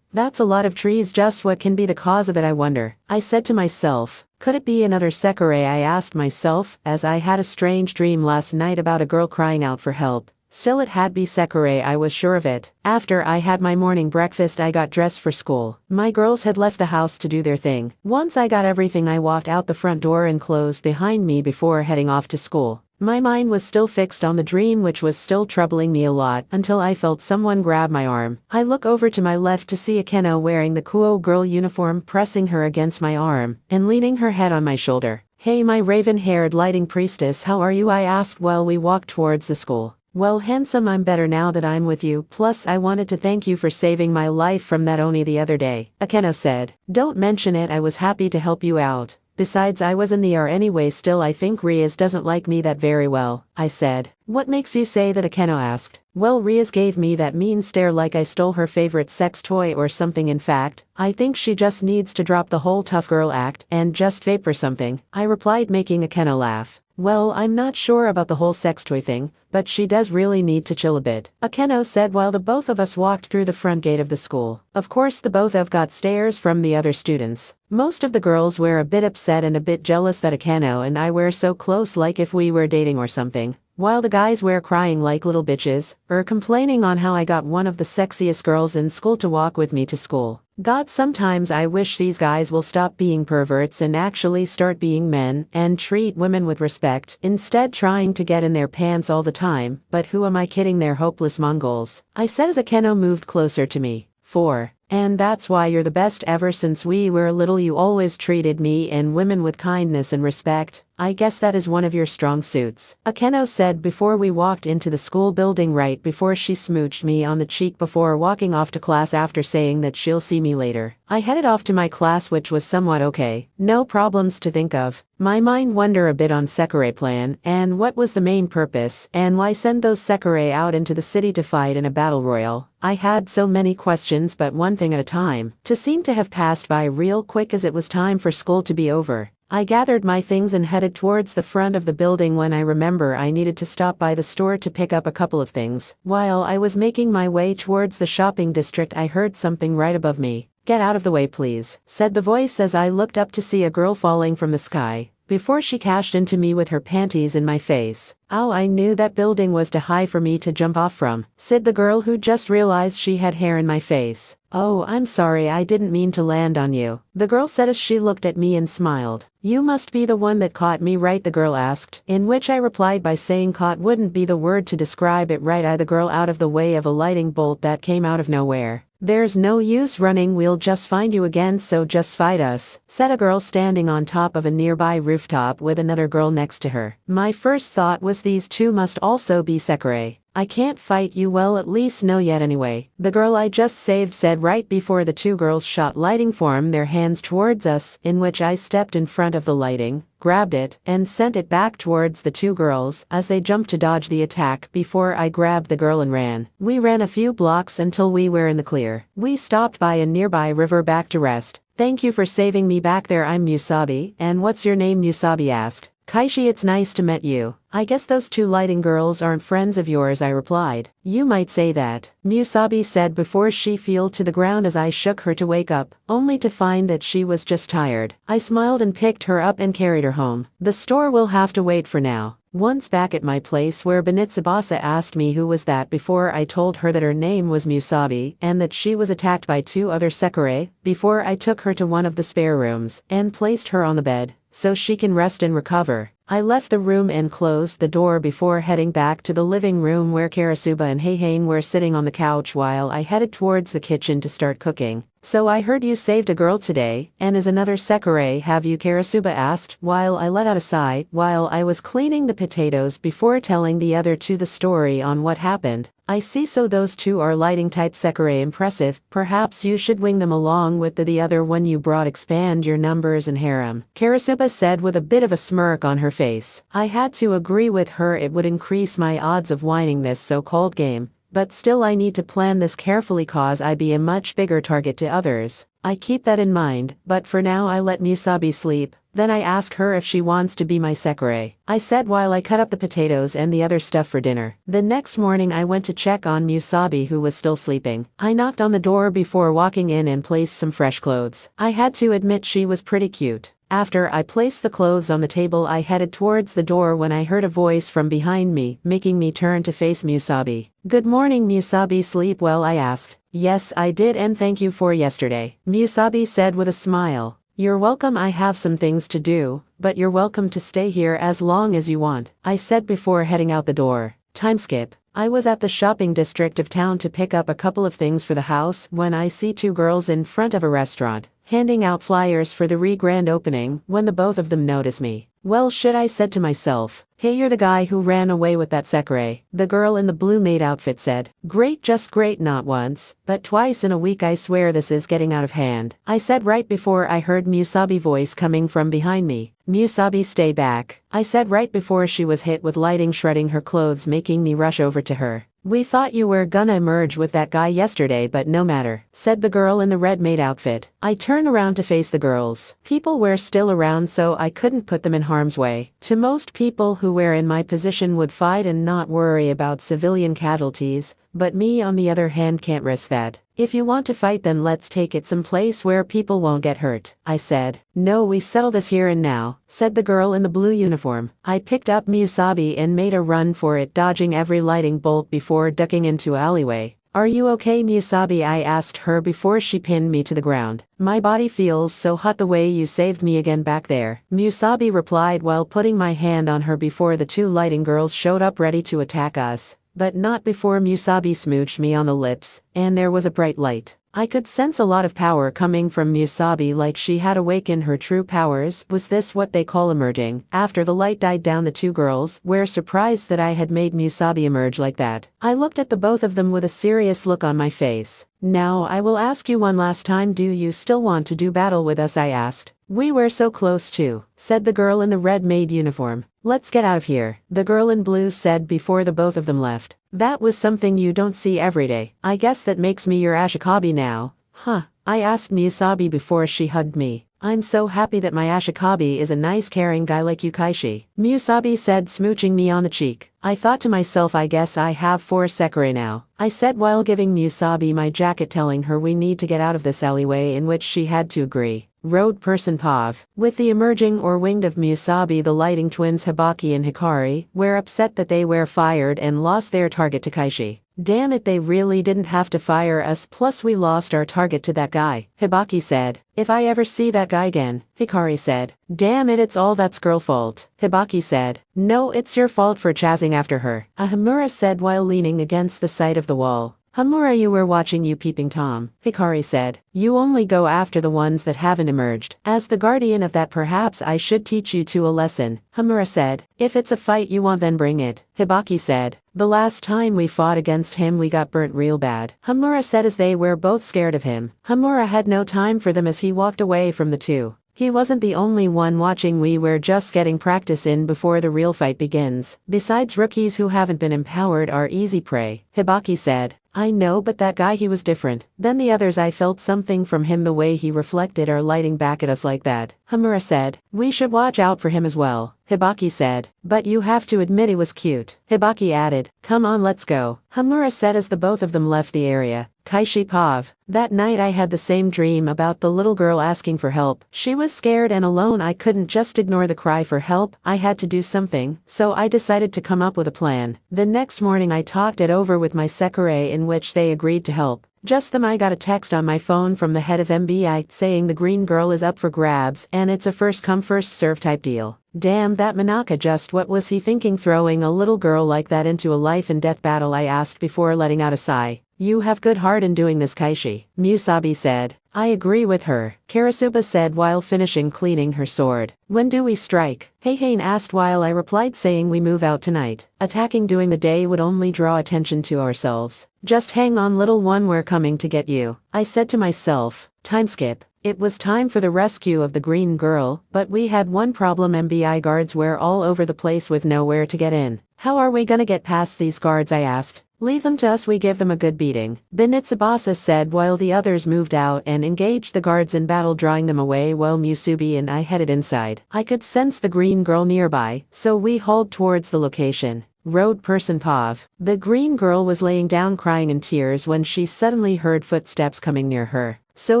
That's a lot of trees. Just what can be the cause of it, I wonder, I said to myself. Could it be another Sekirei? I asked myself, as I had a strange dream last night about a girl crying out for help. Still, it had be Sekirei, I was sure of it. After I had my morning breakfast, I got dressed for school. My girls had left the house to do their thing. Once I got everything, I walked out the front door and closed behind me before heading off to school. My mind was still fixed on the dream, which was still troubling me a lot, until I felt someone grab my arm. I look over to my left to see Akeno wearing the Kuo girl uniform, pressing her against my arm and leaning her head on my shoulder. Hey, my raven-haired lighting priestess, how are you? I asked while we walked towards the school. Well, handsome, I'm better now that I'm with you. Plus, I wanted to thank you for saving my life from that Oni the other day, Akeno said. Don't mention it, I was happy to help you out. Besides, I was in the ER anyway. Still, I think Riaz doesn't like me that very well, I said. What makes you say that? Akeno asked. Well, Riaz gave me that mean stare like I stole her favorite sex toy or something. In fact, I think she just needs to drop the whole tough girl act and just vape or something, I replied, making Akeno laugh. Well, I'm not sure about the whole sex toy thing, but she does really need to chill a bit, Akeno said while the both of us walked through the front gate of the school. Of course, the both of got stares from the other students. Most of the girls were a bit upset and a bit jealous that Akeno and I were so close, like if we were dating or something, while the guys were crying like little bitches, or complaining on how I got one of the sexiest girls in school to walk with me to school. God, sometimes I wish these guys will stop being perverts and actually start being men and treat women with respect, instead trying to get in their pants all the time. But who am I kidding, they're hopeless Mongols, I said as Akeno moved closer to me. 4. And that's why you're the best. Ever since we were little, you always treated me and women with kindness and respect. I guess that is one of your strong suits, Akeno said before we walked into the school building right before she smooched me on the cheek before walking off to class after saying that she'll see me later. I headed off to my class, which was somewhat okay, no problems to think of. My mind wandered a bit on Sekirei plan and what was the main purpose and why send those Sekirei out into the city to fight in a battle royal. I had so many questions, but one thing at a time. To seem to have passed by real quick as it was time for school to be over. I gathered my things and headed towards the front of the building when I remember I needed to stop by the store to pick up a couple of things. While I was making my way towards the shopping district, I heard something right above me. "Get out of the way, please," said the voice as I looked up to see a girl falling from the sky. Before she cashed into me with her panties in my face. "Ow, I knew that building was too high for me to jump off from," said the girl who just realized she had hair in my face. "Oh, I'm sorry, I didn't mean to land on you," the girl said as she looked at me and smiled. "You must be the one that caught me, right?" the girl asked, in which I replied by saying caught wouldn't be the word to describe it, right? I the girl out of the way of a lightning bolt that came out of nowhere. "There's no use running, we'll just find you again, so just fight us," said a girl standing on top of a nearby rooftop with another girl next to her. My first thought was these two must also be Sekirei. "I can't fight you, well at least no yet anyway," the girl I just saved said right before the two girls shot lighting form their hands towards us, in which I stepped in front of the lighting, grabbed it, and sent it back towards the two girls as they jumped to dodge the attack before I grabbed the girl and ran. We ran a few blocks until we were in the clear. We stopped by a nearby river back to rest. "Thank you for saving me back there, I'm Musubi." "And what's your name?" Musubi asked. "Kaishi, it's nice to meet you." "I guess those two lighting girls aren't friends of yours," I replied. "You might say that," Musubi said before she fell to the ground as I shook her to wake up, only to find that she was just tired. I smiled and picked her up and carried her home. The store will have to wait for now. Once back at my place where Benitsubasa asked me who was that before I told her that her name was Musubi and that she was attacked by two other Sekirei, before I took her to one of the spare rooms and placed her on the bed so she can rest and recover. I left the room and closed the door before heading back to the living room where Karasuba and Heihain were sitting on the couch while I headed towards the kitchen to start cooking. "So I heard you saved a girl today, and is another Sekirei, have you?" Karasuba asked while I let out a sigh while I was cleaning the potatoes before telling the other two the story on what happened. "I see, so those two are lighting type Sekirei, impressive. Perhaps you should wing them along with the other one you brought, expand your numbers and harem," Karasuba said with a bit of a smirk on her face. I had to agree with her, it would increase my odds of winning this so-called game. But still I need to plan this carefully cause I be a much bigger target to others. I keep that in mind, but for now I let Musubi sleep. Then I ask her if she wants to be my Sekirei. I said while I cut up the potatoes and the other stuff for dinner. The next morning I went to check on Musubi, who was still sleeping. I knocked on the door before walking in and placed some fresh clothes. I had to admit she was pretty cute. After I placed the clothes on the table, I headed towards the door when I heard a voice from behind me, making me turn to face Musubi. "Good morning, Musubi, sleep well?" I asked. "Yes, I did, and thank you for yesterday," Musubi said with a smile. "You're welcome, I have some things to do, but you're welcome to stay here as long as you want," I said before heading out the door. Time skip. I was at the shopping district of town to pick up a couple of things for the house when I see two girls in front of a restaurant, handing out flyers for the grand opening when the both of them notice me. "Well, shit," I said to myself. "Hey, you're the guy who ran away with that Sekirei," the girl in the blue maid outfit said. "Great, just great, not once, but twice in a week, I swear this is getting out of hand," I said right before I heard Musubi's voice coming from behind me. "Musubi, stay back," I said right before she was hit with lighting, shredding her clothes, making me rush over to her. "We thought you were gonna emerge with that guy yesterday, but no matter," said the girl in the red maid outfit. I turned around to face the girls. People were still around, so I couldn't put them in harm's way. To most people who were in my position would fight and not worry about civilian casualties, but me on the other hand can't risk that. "If you want to fight, then let's take it someplace where people won't get hurt," I said. "No, we settle this here and now," said the girl in the blue uniform. I picked up Musubi and made a run for it, dodging every lighting bolt before ducking into an alleyway. "Are you okay, Musubi?" I asked her before she pinned me to the ground. "My body feels so hot the way you saved me again back there," Musubi replied while putting my hand on her before the two lighting girls showed up ready to attack us. But not before Musubi smooched me on the lips, and there was a bright light. I could sense a lot of power coming from Musubi, like she had awakened her true powers. Was this what they call emerging? After the light died down, the two girls were surprised that I had made Musubi emerge like that. I looked at the both of them with a serious look on my face. Now I will ask you one last time, do you still want to do battle with us? I asked. We were so close to, said the girl in the red maid uniform. Let's get out of here, the girl in blue said before the both of them left. That was something you don't see every day. I guess that makes me your Ashikabi now. Huh, I asked Musubi before she hugged me. I'm so happy that my Ashikabi is a nice caring guy like you, Kaishi, Musubi said, smooching me on the cheek. I thought to myself, I guess I have 4 sekirei now, I said while giving Musubi my jacket, telling her we need to get out of this alleyway, in which she had to agree. Road person Pav. With the emerging or winged of Musubi, the lighting twins Hibaki and Hikari were upset that they were fired and lost their target to Kaishi. Damn it, they really didn't have to fire us, plus we lost our target to that guy, Hibaki said. If I ever see that guy again, Hikari said. Damn it, it's all that's girl fault, Hibaki said. No, it's your fault for chasing after her, Hamura said while leaning against the side of the wall. Hamura, you were watching you peeping Tom, Hikari said. You only go after the ones that haven't emerged. As the guardian of that, perhaps I should teach you two a lesson, Hamura said. If it's a fight you want, then bring it, Hibaki said. The last time we fought against him we got burnt real bad, Hamura said as they were both scared of him. Hamura had no time for them as he walked away from the two. He wasn't the only one watching, we were just getting practice in before the real fight begins. Besides, rookies who haven't been empowered are easy prey, Hibaki said. I know, but that guy, he was different than the others. I felt something from him, the way he reflected our lighting back at us like that, Hamura said. We should watch out for him as well, Hibaki said. But you have to admit he was cute, Hibaki added. Come on, let's go, Hamura said as the both of them left the area. Kaishi Pav. That night I had the same dream about the little girl asking for help. She was scared and alone. I couldn't just ignore the cry for help. I had to do something, so I decided to come up with a plan. The next morning I talked it over with my sekirei, in which they agreed to help. Just then I got a text on my phone from the head of MBI saying the green girl is up for grabs and it's a first come first serve type deal. Damn, that Manaka, just what was he thinking throwing a little girl like that into a life and death battle? I asked before letting out a sigh. You have good heart in doing this, Kaishi, Musubi said. I agree with her, Karasuba said while finishing cleaning her sword. When do we strike? Heihane asked while I replied saying we move out tonight. Attacking during the day would only draw attention to ourselves. Just hang on, little one, we're coming to get you, I said to myself. Time skip. It was time for the rescue of the green girl, but we had one problem. MBI guards were all over the place with nowhere to get in. How are we gonna get past these guards? I asked. Leave them to us, we give them a good beating, Benitsubasa said while the others moved out and engaged the guards in battle, drawing them away while Musubi and I headed inside. I could sense the green girl nearby, so we hauled towards the location. Road person Pav. The green girl was laying down crying in tears when she suddenly heard footsteps coming near her. So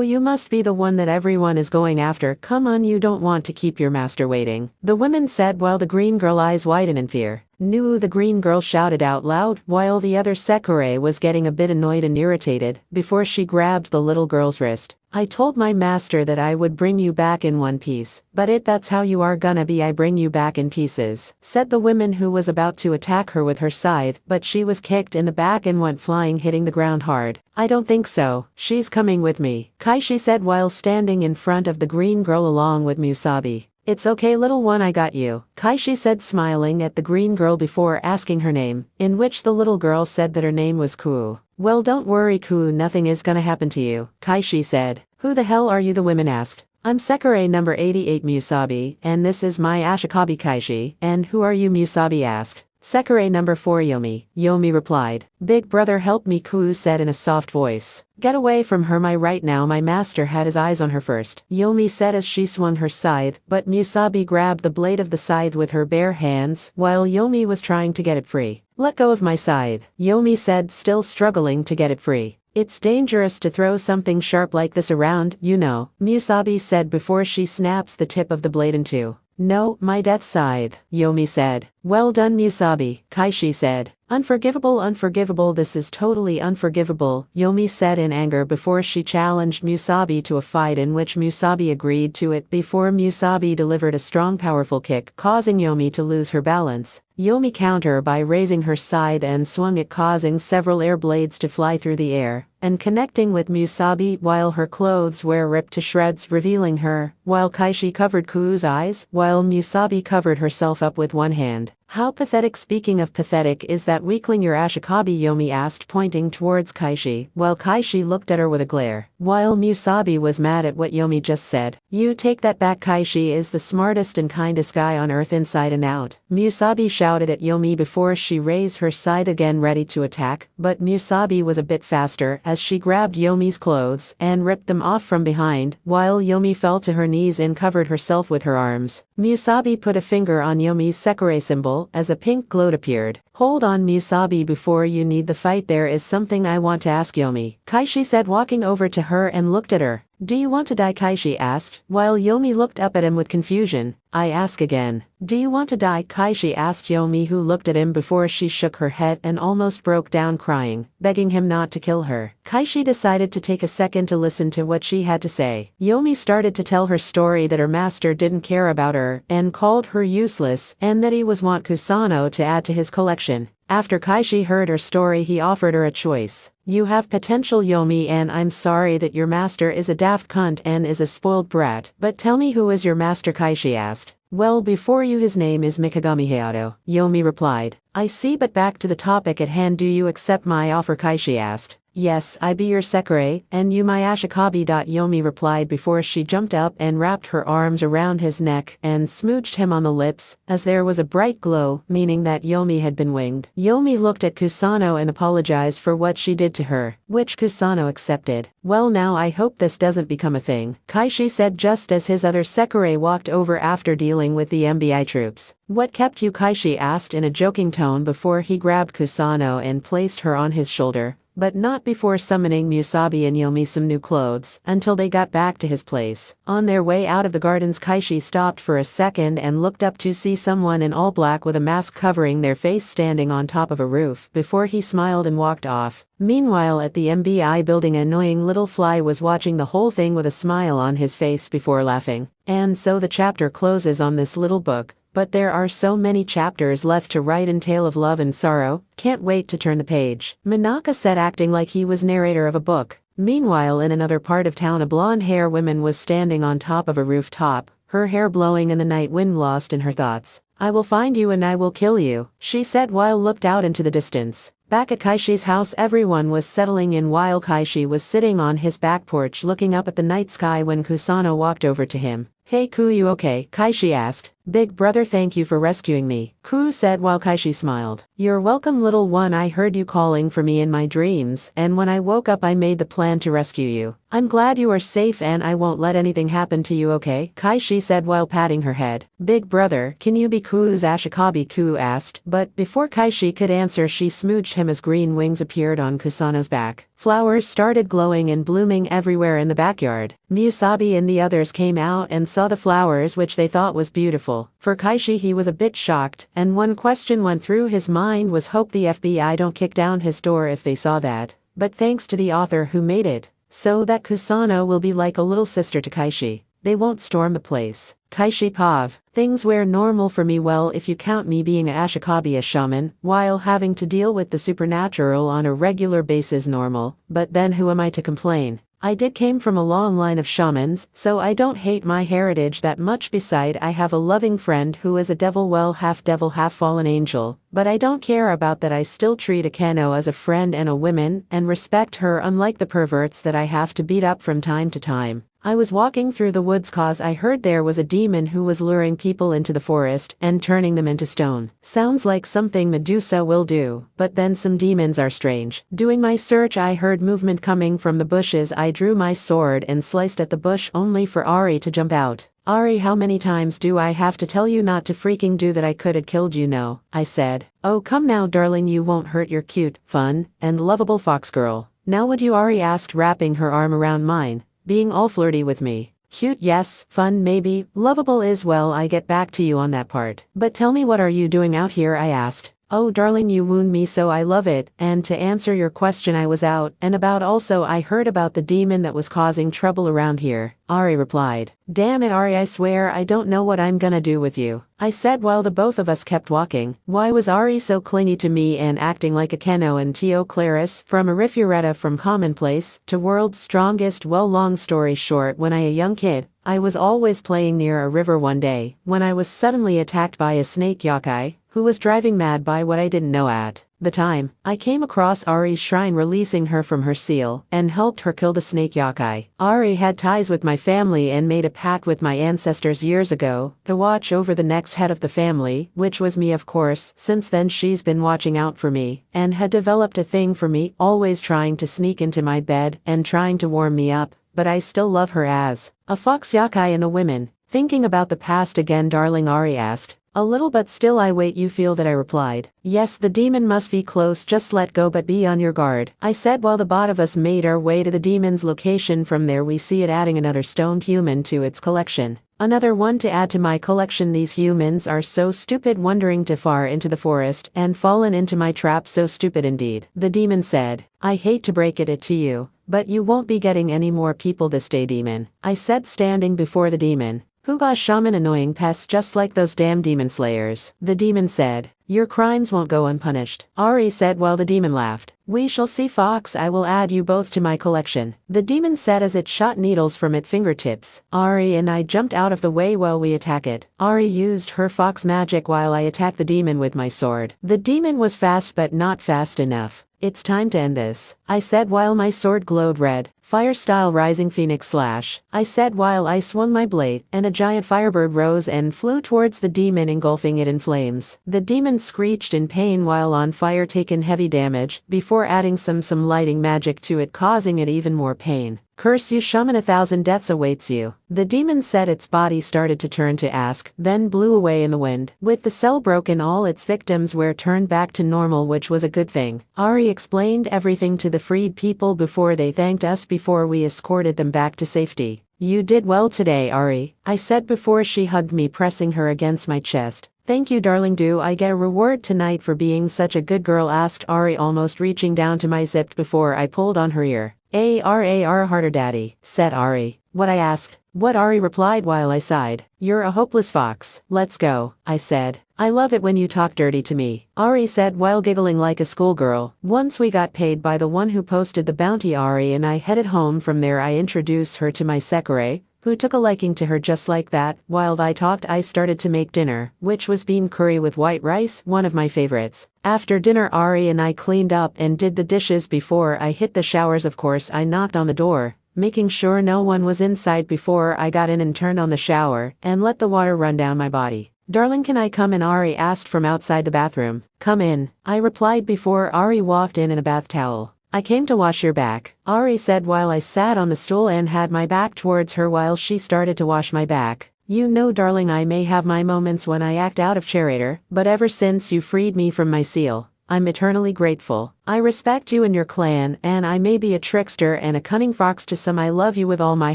you must be the one that everyone is going after. Come on, you don't want to keep your master waiting, the woman said while the green girl eyes widened in fear. No, the green girl shouted out loud while the other sekirei was getting a bit annoyed and irritated before she grabbed the little girl's wrist. I told my master that I would bring you back in one piece, but that's how you are gonna be. I bring you back in pieces, said the woman who was about to attack her with her scythe, but she was kicked in the back and went flying, hitting the ground hard. I don't think so. She's coming with me, Kaishi said while standing in front of the green girl along with Musubi. It's okay, little one, I got you, Kaishi said smiling at the green girl before asking her name, in which the little girl said that her name was Ku. Well, don't worry, Ku, nothing is gonna happen to you, Kaishi said. Who the hell are you? The women asked. I'm sekirei number 88 Musubi, and this is my Ashikabi Kaishi. And who are you? Musubi asked. Sekirei number 4 Yomi, Yomi replied. Big brother help me, Ku said in a soft voice. Get away from her, right now my master had his eyes on her first, Yomi said as she swung her scythe, but Musubi grabbed the blade of the scythe with her bare hands while Yomi was trying to get it free. Let go of my scythe, Yomi said, still struggling to get it free. It's dangerous to throw something sharp like this around, you know, Musubi said before she snaps the tip of the blade in two. No, my death scythe, Yomi said. Well done, Musubi, Kaishi said. Unforgivable, unforgivable, this is totally unforgivable, Yomi said in anger before she challenged Musubi to a fight in which Musubi agreed to it before Musubi delivered a strong powerful kick causing Yomi to lose her balance. Yomi countered by raising her side and swung it causing several air blades to fly through the air and connecting with Musubi while her clothes were ripped to shreds revealing her, while Kaishi covered Ku's eyes while Musubi covered herself up with one hand. How pathetic. Speaking of pathetic, is that weakling your Ashikabi, Yomi asked pointing towards Kaishi, while Kaishi looked at her with a glare. While Musubi was mad at what Yomi just said. You take that back, Kaishi is the smartest and kindest guy on earth inside and out. Musubi shouted at Yomi before she raised her side again ready to attack, but Musubi was a bit faster as she grabbed Yomi's clothes and ripped them off from behind, while Yomi fell to her knees and covered herself with her arms. Musubi put a finger on Yomi's Sekirei symbol as a pink glow appeared. Hold on, Musubi, before you need the fight, there is something I want to ask Yomi, Kaishi said walking over to her and looked at her. Do you want to die, Kaishi asked, while Yomi looked up at him with confusion. I ask again. Do you want to die, Kaishi asked Yomi, who looked at him before she shook her head and almost broke down crying, begging him not to kill her. Kaishi decided to take a second to listen to what she had to say. Yomi started to tell her story that her master didn't care about her and called her useless and that he was want Kusano to add to his collection. After Kaishi heard her story, he offered her a choice. You have potential, Yomi, and I'm sorry that your master is a daft cunt and is a spoiled brat, but tell me, who is your master, Kaishi asked. Well, before you, his name is Mikagami Hayato, Yomi replied. I see, but back to the topic at hand, do you accept my offer, Kaishi asked. Yes, I be your Sekirei, and you my Ashikabi. Yomi replied before she jumped up and wrapped her arms around his neck and smooched him on the lips, as there was a bright glow, meaning that Yomi had been winged. Yomi looked at Kusano and apologized for what she did to her, which Kusano accepted. Well, now I hope this doesn't become a thing, Kaishi said just as his other Sekirei walked over after dealing with the MBI troops. What kept you, Kaishi asked in a joking tone before he grabbed Kusano and placed her on his shoulder, but not before summoning Musubi and Yomi some new clothes, until they got back to his place. On their way out of the gardens, Kaishi stopped for a second and looked up to see someone in all black with a mask covering their face standing on top of a roof, before he smiled and walked off. Meanwhile, at the MBI building, an annoying little fly was watching the whole thing with a smile on his face before laughing. And so the chapter closes on this little book. But there are so many chapters left to write in Tale of Love and Sorrow, can't wait to turn the page, Minaka said, acting like he was narrator of a book. Meanwhile, in another part of town, a blonde-haired woman was standing on top of a rooftop, her hair blowing in the night wind, lost in her thoughts. I will find you and I will kill you, she said while looked out into the distance. Back at Kaishi's house, everyone was settling in while Kaishi was sitting on his back porch looking up at the night sky when Kusano walked over to him. Hey Ku, you okay? Kaishi asked. Big brother, thank you for rescuing me, Ku said while Kaishi smiled. You're welcome, little one. I heard you calling for me in my dreams, and when I woke up I made the plan to rescue you. I'm glad you are safe and I won't let anything happen to you, okay? Kaishi said while patting her head. Big brother, can you be Ku's Ashikabi? Ku asked, but before Kaishi could answer, she smooched him as green wings appeared on Kusano's back. Flowers started glowing and blooming everywhere in the backyard. Musubi and the others came out and saw the flowers, which they thought was beautiful. For Kaishi, he was a bit shocked, and one question went through his mind was hope the FBI don't kick down his door if they saw that. But thanks to the author who made it, so that Kusano will be like a little sister to Kaishi. They won't storm the place. Kaishi Pav. Things were normal for me, well, if you count me being a Ashikabi, a shaman, while having to deal with the supernatural on a regular basis normal, but then who am I to complain? I did came from a long line of shamans, so I don't hate my heritage that much. Beside, I have a loving friend who is a devil, well, half devil half fallen angel, but I don't care about that. I still treat Akano as a friend and a woman, and respect her unlike the perverts that I have to beat up from time to time. I was walking through the woods cause I heard there was a demon who was luring people into the forest and turning them into stone. Sounds like something Medusa will do, but then some demons are strange. Doing my search, I heard movement coming from the bushes. I drew my sword and sliced at the bush only for Ari to jump out. Ari, how many times do I have to tell you not to freaking do that? I could have killed you, no, I said. Oh come now darling, you won't hurt your cute, fun, and lovable fox girl. Now would you? Ari asked, wrapping her arm around mine. Being all flirty with me. Cute yes, fun maybe, lovable is well I get back to you on that part. But tell me what are you doing out here I asked. Oh darling you wound me so I love it, and to answer your question I was out and about also I heard about the demon that was causing trouble around here, Ari replied. Damn it Ari I swear I don't know what I'm gonna do with you, I said while the both of us kept walking. Why was Ari so clingy to me and acting like a Keno and Tio Claris from a Rifureta from commonplace to world's strongest well long story short when I a young kid, I was always playing near a river one day when I was suddenly attacked by a snake yokai who was driving mad by what I didn't know at the time. I came across Ari's shrine releasing her from her seal and helped her kill the snake yokai. Ari had ties with my family and made a pact with my ancestors years ago to watch over the next head of the family, which was me of course. Since then she's been watching out for me and had developed a thing for me, always trying to sneak into my bed and trying to warm me up, but I still love her as a fox yokai and a woman. Thinking about the past again darling Ari asked. A little but still I wait you feel that I replied. Yes the demon must be close just let go but be on your guard, I said while the bot of us made our way to the demon's location. From there we see it adding another stoned human to its collection. Another one to add to my collection. These humans are so stupid wandering too far into the forest and fallen into my trap, so stupid indeed. The demon said. I hate to break it to you, but you won't be getting any more people this day demon, I said standing before the demon. Huga shaman annoying pests just like those damn demon slayers. The demon said. Your crimes won't go unpunished, Ari said while the demon laughed. We shall see fox, I will add you both to my collection, the demon said as it shot needles from its fingertips. Ari and I jumped out of the way while we attack it. Ari used her fox magic while I attacked the demon with my sword. The demon was fast but not fast enough. It's time to end this, I said while my sword glowed red. Fire style rising phoenix slash, I said while I swung my blade, and a giant firebird rose and flew towards the demon engulfing it in flames. The demon screeched in pain while on fire, taking heavy damage, before adding some lighting magic to it causing it even more pain. Curse you shaman, 1,000 deaths awaits you, the demon said. Its body started to turn to ask, then blew away in the wind. With the cell broken all its victims were turned back to normal, which was a good thing. Ari explained everything to the freed people before they thanked us before we escorted them back to safety. You did well today Ari, I said before she hugged me pressing her against my chest. Thank you darling, do I get a reward tonight for being such a good girl, asked Ari almost reaching down to my zipped before I pulled on her ear. ARAR harder daddy, said Ari. What I asked. What Ari replied while I sighed. You're a hopeless fox, let's go, I said. I love it when you talk dirty to me, Ari said while giggling like a schoolgirl. Once we got paid by the one who posted the bounty, Ari and I headed home. From there I introduced her to my sekure, who took a liking to her just like that. While I talked I started to make dinner, which was bean curry with white rice, one of my favorites. After dinner Ari and I cleaned up and did the dishes before I hit the showers. Of course I knocked on the door, making sure no one was inside before I got in, and turned on the shower and let the water run down my body. Darling, can I come in? Ari asked from outside the bathroom. Come in, I replied before Ari walked in a bath towel. I came to wash your back, Ari said while I sat on the stool and had my back towards her while she started to wash my back. You know darling, I may have my moments when I act out of character, but ever since you freed me from my seal, I'm eternally grateful. I respect you and your clan, and I may be a trickster and a cunning fox to some. I love you with all my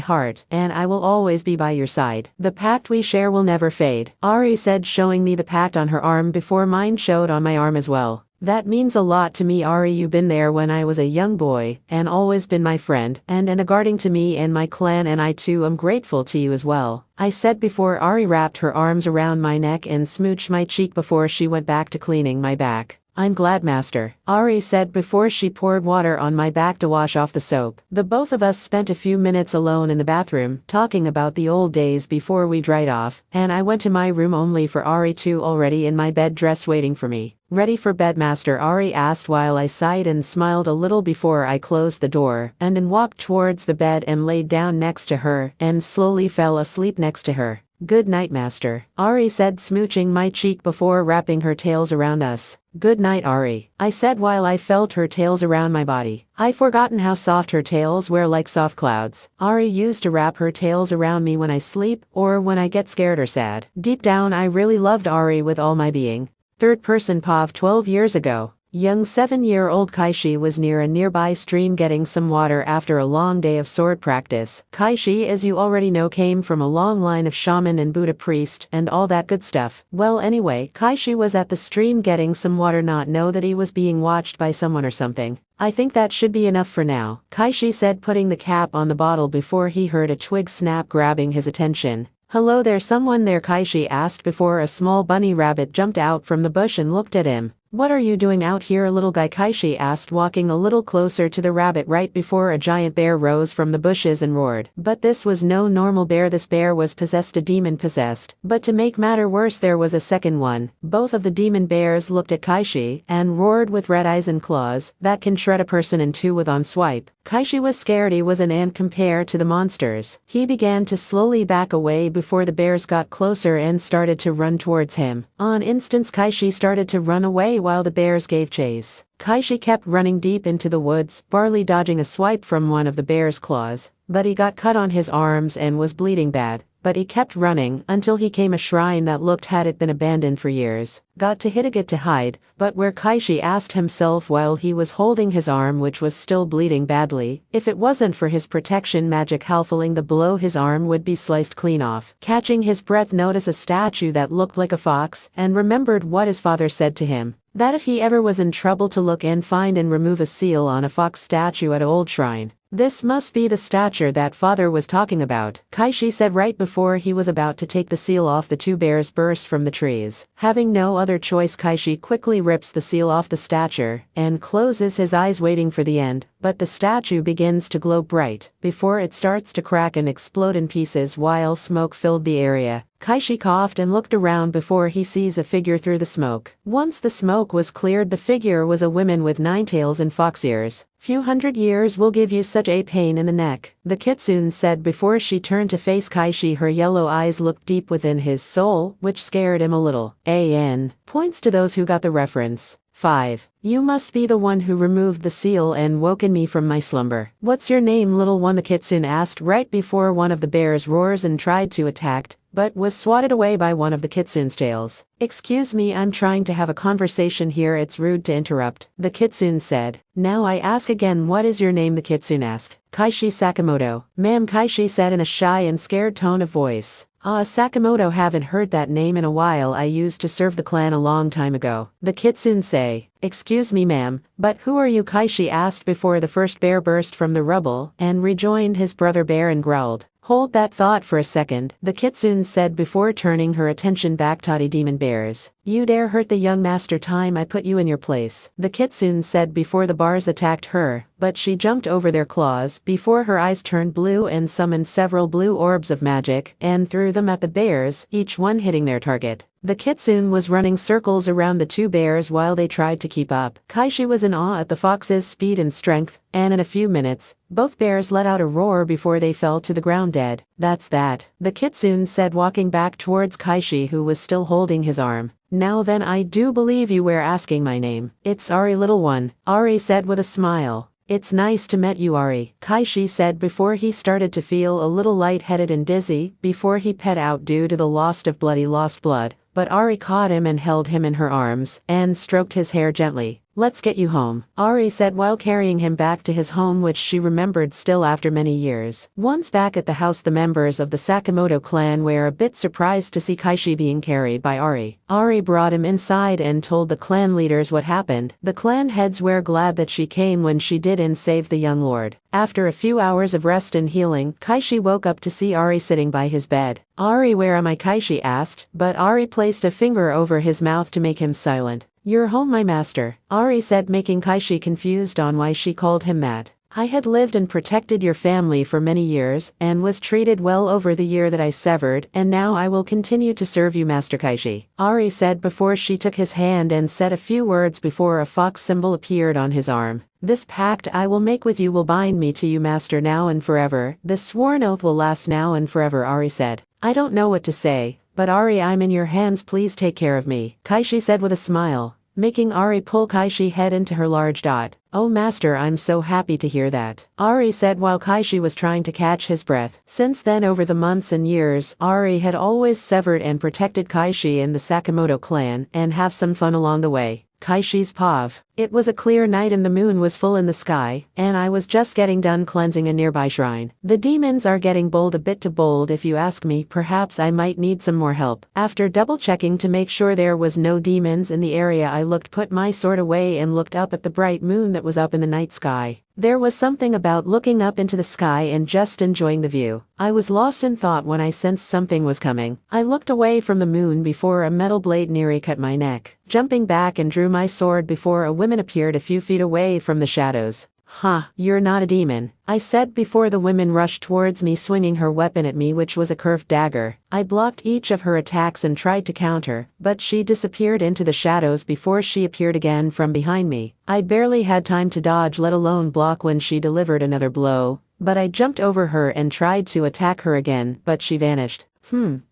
heart, and I will always be by your side. The pact we share will never fade, Ari said, showing me the pact on her arm before mine showed on my arm as well. That means a lot to me Ari, you've been there when I was a young boy, and always been my friend, and a guarding to me and my clan, and I too am grateful to you as well, I said before Ari wrapped her arms around my neck and smooched my cheek before she went back to cleaning my back. I'm glad master, Ari said before she poured water on my back to wash off the soap. The both of us spent a few minutes alone in the bathroom, talking about the old days before we dried off, and I went to my room only for Ari too, already in my bed dressed waiting for me. Ready for bed master? Ari asked while I sighed and smiled a little before I closed the door and then walked towards the bed and laid down next to her and slowly fell asleep next to her. Good night master, Ari said, smooching my cheek before wrapping her tails around us. Good night Ari, I said while I felt her tails around my body. I'd forgotten how soft her tails were, like soft clouds. Ari used to wrap her tails around me when I sleep or when I get scared or sad. Deep down I really loved Ari with all my being. Third person POV 12 years ago. Young 7-year-old Kaishi was near a nearby stream getting some water after a long day of sword practice. Kaishi, as you already know, came from a long line of shaman and Buddha priest and all that good stuff. Well, anyway, Kaishi was at the stream getting some water, not know that he was being watched by someone or something. I think that should be enough for now, Kaishi said, putting the cap on the bottle before he heard a twig snap, grabbing his attention. Hello there, someone there, Kaishi asked before a small bunny rabbit jumped out from the bush and looked at him. What are you doing out here, little guy? Kaishi asked, walking a little closer to the rabbit right before a giant bear rose from the bushes and roared. But this was no normal bear, this bear was possessed, a demon possessed. But to make matter worse, there was a second one. Both of the demon bears looked at Kaishi and roared with red eyes and claws that can shred a person in two with on swipe. Kaishi was scared. He was an ant compared to the monsters. He began to slowly back away before the bears got closer and started to run towards him. On instance, Kaishi started to run away while the bears gave chase. Kaishi kept running deep into the woods, barely dodging a swipe from one of the bear's claws. But he got cut on his arms and was bleeding bad. But he kept running until he came a shrine that looked had it been abandoned for years. Got to Hitaget to hide, but where, Kaishi asked himself while he was holding his arm, which was still bleeding badly. If it wasn't for his protection magic, how feeling the blow, his arm would be sliced clean off. Catching his breath, noticed a statue that looked like a fox and remembered what his father said to him. That if he ever was in trouble to look and find and remove a seal on a fox statue at an old shrine. This must be the statue that father was talking about, Kaishi said right before he was about to take the seal off. The two bears burst from the trees. Having no other choice, Kaishi quickly rips the seal off the statue and closes his eyes waiting for the end, but the statue begins to glow bright before it starts to crack and explode in pieces while smoke filled the area. Kaishi coughed and looked around before he sees a figure through the smoke. Once the smoke was cleared, the figure was a woman with 9 tails and fox ears. Few hundred years will give you such a pain in the neck, the kitsune said before she turned to face Kaishi. Her yellow eyes looked deep within his soul, which scared him a little. AN points to those who got the reference. 5. You must be the one who removed the seal and woken me from my slumber. What's your name, little one? The kitsune asked right before one of the bears roars and tried to attack, but was swatted away by one of the kitsune's tails. Excuse me, I'm trying to have a conversation here, it's rude to interrupt, the kitsune said. Now I ask again, what is your name? The kitsune asked. Kaishi Sakamoto. Ma'am, Kaishi said in a shy and scared tone of voice. Sakamoto, haven't heard that name in a while. I used to serve the clan a long time ago, the kitsune say. Excuse me, ma'am, but who are you? Kaishi asked before the first bear burst from the rubble and rejoined his brother bear and growled. Hold that thought for a second, the kitsune said before turning her attention back to the demon bears. You dare hurt the young master, time I put you in your place, the kitsune said before the bars attacked her, but she jumped over their claws before her eyes turned blue and summoned several blue orbs of magic and threw them at the bears, each one hitting their target. The kitsune was running circles around the two bears while they tried to keep up. Kaishi was in awe at the fox's speed and strength, and in a few minutes, both bears let out a roar before they fell to the ground dead. That's that, the kitsune said, walking back towards Kaishi, who was still holding his arm. Now then, I do believe you were asking my name. It's Ari, little one, Ari said with a smile. It's nice to meet you, Ari, Kaishi said before he started to feel a little lightheaded and dizzy before he pet out due to the loss of lost blood. But Ari caught him and held him in her arms and stroked his hair gently. Let's get you home, Ari said while carrying him back to his home, which she remembered still after many years. Once back at the house, the members of the Sakamoto clan were a bit surprised to see Kaishi being carried by Ari. Ari brought him inside and told the clan leaders what happened. The clan heads were glad that she came when she did and saved the young lord. After a few hours of rest and healing, Kaishi woke up to see Ari sitting by his bed. Ari, where am I? Kaishi asked, but Ari placed a finger over his mouth to make him silent. You're home, my master, Ari said, making Kaishi confused on why she called him that. I had lived and protected your family for many years and was treated well over the year that I severed, and now I will continue to serve you, Master Kaishi, Ari said before she took his hand and said a few words before a fox symbol appeared on his arm. This pact I will make with you will bind me to you, master, now and forever. This sworn oath will last now and forever, Ari said. I don't know what to say, but Ari, I'm in your hands, please take care of me, Kaishi said with a smile, making Ari pull Kaishi head into her large dot. Oh master, I'm so happy to hear that, Ari said while Kaishi was trying to catch his breath. Since then, over the months and years, Ari had always severed and protected Kaishi and the Sakamoto clan and have some fun along the way. Kaishi's Pav. It was a clear night and the moon was full in the sky, and I was just getting done cleansing a nearby shrine. The demons are getting bold, a bit too bold if you ask me. Perhaps I might need some more help. After double checking to make sure there was no demons in the area, I put my sword away and looked up at the bright moon that was up in the night sky. There was something about looking up into the sky and just enjoying the view. I was lost in thought when I sensed something was coming. I looked away from the moon before a metal blade nearly cut my neck. Jumping back and drew my sword before a woman appeared a few feet away from the shadows. "Huh, you're not a demon," I said before the woman rushed towards me swinging her weapon at me, which was a curved dagger. I blocked each of her attacks and tried to counter, but she disappeared into the shadows before she appeared again from behind me. I barely had time to dodge, let alone block, when she delivered another blow, but I jumped over her and tried to attack her again, but she vanished.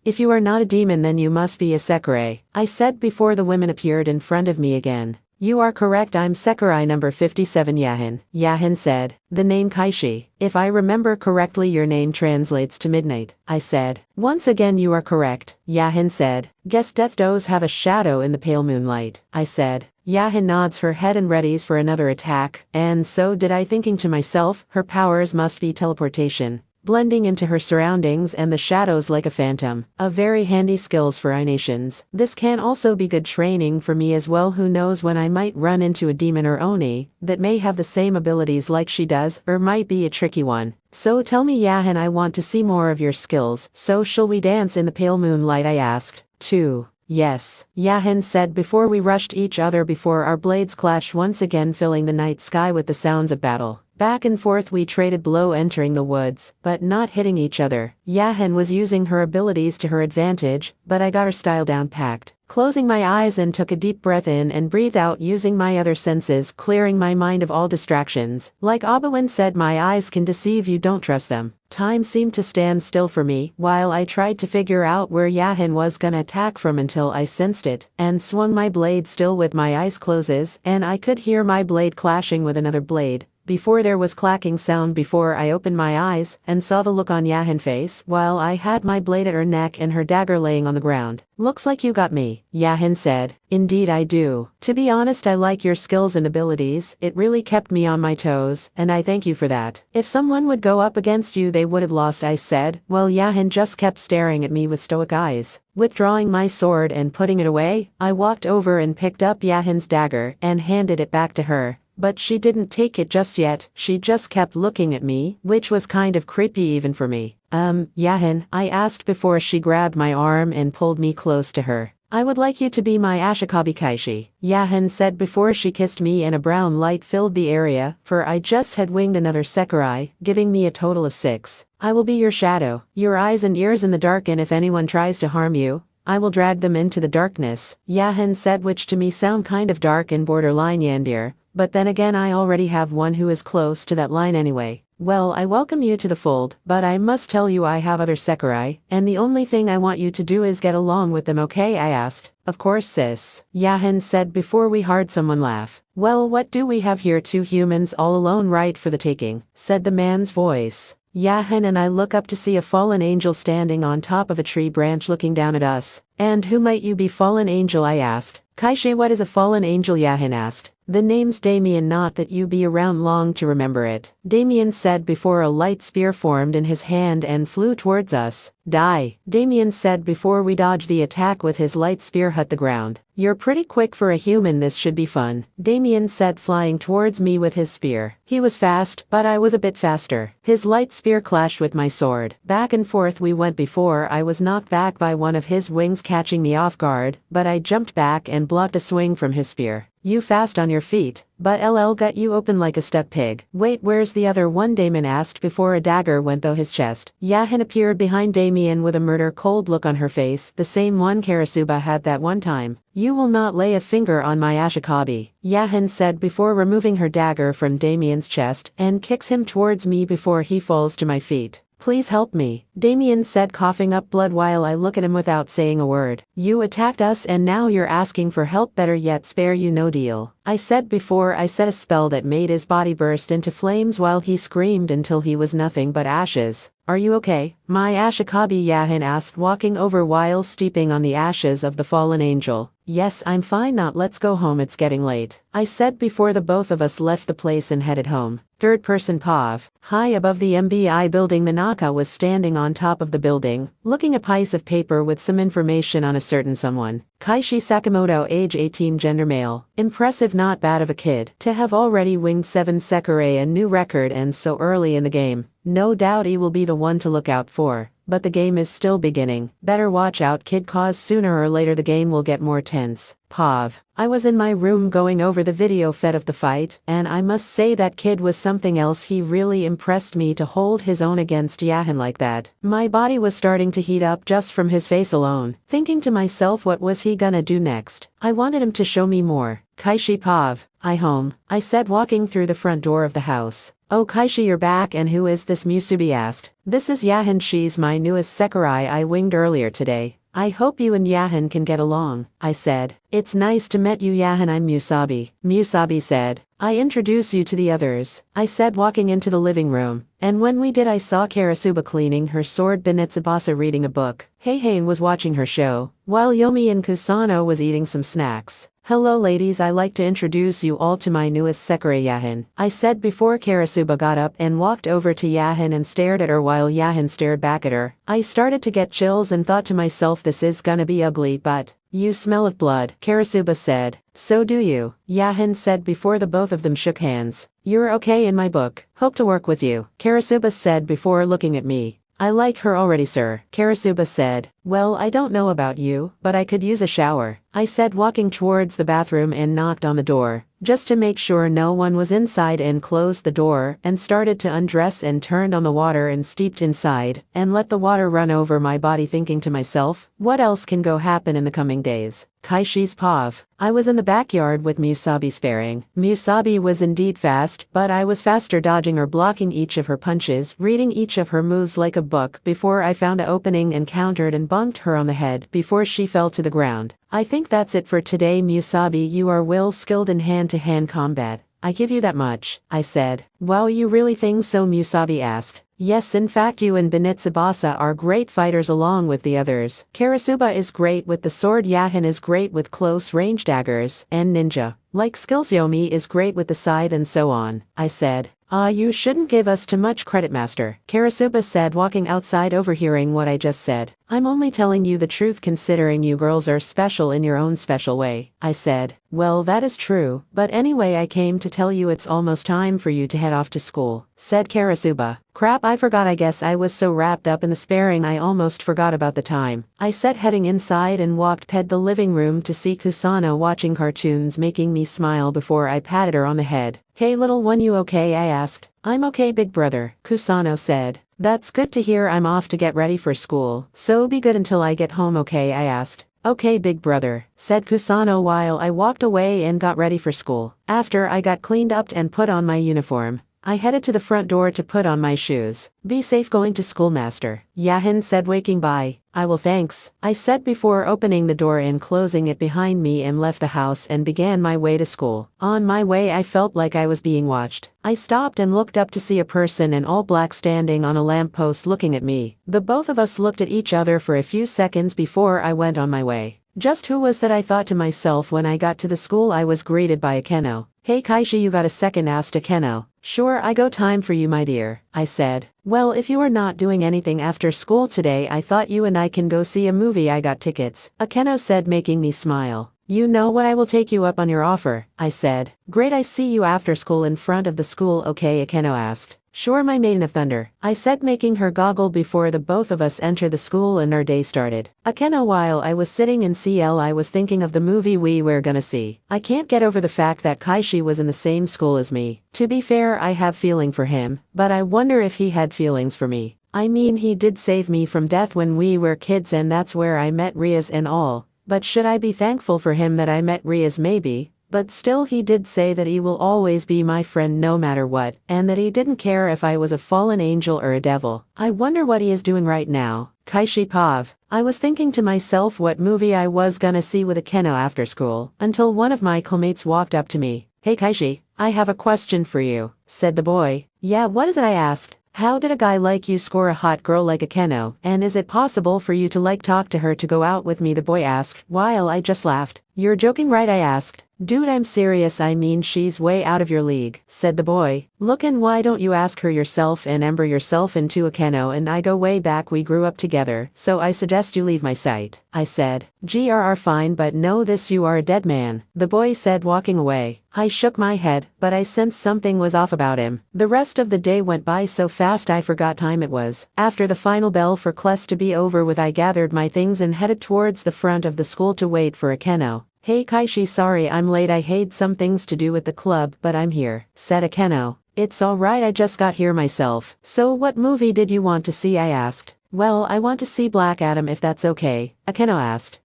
If you are not a demon then you must be a Sakurai," I said before the woman appeared in front of me again. "You are correct, I'm Sakurai number 57 Yahin," Yahin said. "The name Kaishi. If I remember correctly your name translates to midnight," I said. "Once again you are correct," Yahin said. "Guess death does have a shadow in the pale moonlight," I said. Yahin nods her head and readies for another attack, and so did I, thinking to myself, her powers must be teleportation, blending into her surroundings and the shadows like a phantom. A very handy skills for Inations. This can also be good training for me as well. Who knows when I might run into a demon or Oni that may have the same abilities like she does, or might be a tricky one. So tell me Yahin, I want to see more of your skills. So shall we dance in the pale moonlight, I asked. 2. "Yes," Yahin said before we rushed each other before our blades clashed once again, filling the night sky with the sounds of battle. Back and forth we traded blow, entering the woods, but not hitting each other. Yahin was using her abilities to her advantage, but I got her style down packed. Closing my eyes and took a deep breath in and breathed out, using my other senses, clearing my mind of all distractions. Like Oberyn said, my eyes can deceive you, don't trust them. Time seemed to stand still for me while I tried to figure out where Yahin was gonna attack from until I sensed it and swung my blade still with my eyes closes, and I could hear my blade clashing with another blade. Before there was clacking sound before I opened my eyes and saw the look on Yahin's face while I had my blade at her neck and her dagger laying on the ground. "Looks like you got me," Yahin said. "Indeed I do. To be honest, I like your skills and abilities. It really kept me on my toes, and I thank you for that. If someone would go up against you they would have lost," I said, while Yahin just kept staring at me with stoic eyes. Withdrawing my sword and putting it away, I walked over and picked up Yahin's dagger and handed it back to her. But she didn't take it just yet, she just kept looking at me, which was kind of creepy even for me. Yahin," I asked before she grabbed my arm and pulled me close to her. "I would like you to be my Ashikabi Kaishi," Yahin said before she kissed me, and a brown light filled the area, for I just had winged another Sakurai, giving me a total of 6. "I will be your shadow, your eyes and ears in the dark, and if anyone tries to harm you, I will drag them into the darkness," Yahin said, which to me sound kind of dark and borderline Yandir. But then again, I already have one who is close to that line anyway. "Well, I welcome you to the fold, but I must tell you I have other Sakurai, and the only thing I want you to do is get along with them, okay?" I asked. "Of course, sis," Yahin said before we heard someone laugh. "Well, what do we have here? 2 humans all alone, right for the taking," said the man's voice. Yahin and I look up to see a fallen angel standing on top of a tree branch looking down at us. "And who might you be, fallen angel?" I asked. "Kaishi, what is a fallen angel?" Yahin asked. "The name's Damien, not that you be around long to remember it," Damien said before a light spear formed in his hand and flew towards us. "Die," Damien said before we dodged the attack with his light spear hit the ground. "You're pretty quick for a human, this should be fun," Damien said, flying towards me with his spear. He was fast, but I was a bit faster. His light spear clashed with my sword. Back and forth we went before I was knocked back by one of his wings, catching me off guard, but I jumped back and blocked a swing from his spear. "You fast on your feet, but LL got you open like a stuck pig." "Wait, where's the other one?" Damien asked before a dagger went through his chest. Yahin appeared behind Damien with a murder cold look on her face, the same one Karasuba had that one time. "You will not lay a finger on my Ashikabi," Yahin said before removing her dagger from Damien's chest and kicks him towards me before he falls to my feet. "Please help me," Damien said, coughing up blood while I look at him without saying a word. "You attacked us and now you're asking for help, better yet spare you no deal," I said before I said a spell that made his body burst into flames while he screamed until he was nothing but ashes. Are you okay? My Ashikabi, Yahan asked, walking over while steeping on the ashes of the fallen angel. Yes, I'm fine, not let's go home, it's getting late, I said before the both of us left the place and headed home. Third person Pav. High above the MBI building, Minaka was standing on top of the building, looking at a piece of paper with some information on a certain someone. Kaishi Sakamoto, age 18, gender male. Impressive, not bad of a kid to have already winged 7 Sekirei, a new record, and so early in the game. No doubt he will be the one to look out for. But the game is still beginning. Better watch out, kid, cause sooner or later the game will get more tense. Pav. I was in my room going over the video fed of the fight, and I must say that kid was something else. He really impressed me to hold his own against Yahan like that. My body was starting to heat up just from his face alone, thinking to myself, what was he gonna do next? I wanted him to show me more. Kaishi Pav. I home, I said, walking through the front door of the house. Oh Kaishi, you're back, and who is this? Musubi asked. This is Yahan, she's my newest Sekirei I winged earlier today. I hope you and Yahan can get along, I said. It's nice to meet you, Yahan, I'm Musubi. Musubi said. I introduce you to the others, I said, walking into the living room. And when we did, I saw Karasuba cleaning her sword, Benetsubasa reading a book, Heihain was watching her show, while Yomi and Kusano was eating some snacks. Hello ladies, I like to introduce you all to my newest Sekirei, Yahan, I said before Karasuba got up and walked over to Yahan and stared at her while Yahan stared back at her. I started to get chills and thought to myself, this is gonna be ugly, but you smell of blood, Karasuba said. So do you, Yahan said before the both of them shook hands. You're okay in my book, hope to work with you, Karasuba said before looking at me. I like her already, sir, Karasuba said. Well, I don't know about you, but I could use a shower, I said, walking towards the bathroom and knocked on the door, just to make sure no one was inside, and closed the door and started to undress and turned on the water and steeped inside and let the water run over my body, thinking to myself, what else can go happen in the coming days? Kaishi's Pav. I was in the backyard with Musubi sparring. Musubi was indeed fast, but I was faster, dodging or blocking each of her punches, reading each of her moves like a book before I found an opening and countered and bunked her on the head before she fell to the ground. I think that's it for today, Musubi, you are well skilled in hand-to-hand combat. I give you that much, I said. Wow, you really think so? Musubi asked. Yes, in fact you and Benetsubasa are great fighters along with the others. Karasuba is great with the sword, Yahan is great with close-range daggers and ninja like skills, Yomi is great with the scythe, and so on, I said. You shouldn't give us too much credit, master, Karasuba said, walking outside overhearing what I just said. I'm only telling you the truth, considering you girls are special in your own special way, I said. Well, that is true, but anyway, I came to tell you it's almost time for you to head off to school, said Karasuba. Crap, I forgot, I guess I was so wrapped up in the sparring I almost forgot about the time, I said, heading inside and walked past the living room to see Kusano watching cartoons, making me smile before I patted her on the head. Hey little one, you okay? I asked. I'm okay, big brother, Kusano said. That's good to hear. I'm off to get ready for school, so be good until I get home, okay? I asked. Okay, big brother, said Kusano while I walked away and got ready for school. After I got cleaned up and put on my uniform, I headed to the front door to put on my shoes. Be safe going to school, master, Yahan said, waking by. I will, thanks, I said before opening the door and closing it behind me, and left the house and began my way to school. On my way I felt like I was being watched. I stopped and looked up to see a person in all black standing on a lamppost looking at me. The both of us looked at each other for a few seconds before I went on my way. Just who was that, I thought to myself. When I got to the school I was greeted by Akeno. Hey Kaishi, you got a second? Asked Akeno. Sure, I go. Time for you, my dear, I said. Well, if you are not doing anything after school today, I thought you and I can go see a movie. I got tickets, Akeno said, making me smile. You know what, I will take you up on your offer, I said. Great, I see you after school in front of the school, okay? Akeno asked. Sure, my maiden of thunder, I said, making her goggle before the both of us entered the school and our day started. Akeno, while I was sitting in CL, I was thinking of the movie we were gonna see. I can't get over the fact that Kaishi was in the same school as me. To be fair, I have feeling for him, but I wonder if he had feelings for me. I mean, he did save me from death when we were kids, and that's where I met Rias and all. But should I be thankful for him that I met Rias? Maybe. But still, he did say that he will always be my friend no matter what, and that he didn't care if I was a fallen angel or a devil. I wonder what he is doing right now. Kaishi Pav. I was thinking to myself what movie I was gonna see with Akeno after school, until one of my classmates walked up to me. Hey Kaishi, I have a question for you, said the boy. Yeah, what is it? I asked. How did a guy like you score a hot girl like Akeno, and is it possible for you to talk to her to go out with me, the boy asked, while I just laughed. You're joking, right, I asked. Dude, I'm serious, I mean she's way out of your league, said the boy. Look, and why don't you ask her yourself and ember yourself into Akeno and I go way back, we grew up together, so I suggest you leave my sight, I said. GRR fine, but know this, you are a dead man, the boy said, walking away. I shook my head, but I sensed something was off about him. The rest of the day went by so fast I forgot time it was. After the final bell for class to be over with, I gathered my things and headed towards the front of the school to wait for Akeno. Hey Kaishi, sorry I'm late, I had some things to do with the club, but I'm here, said Akeno. It's alright, I just got here myself. So what movie did you want to see, I asked. Well, I want to see Black Adam if that's okay, Akeno asked.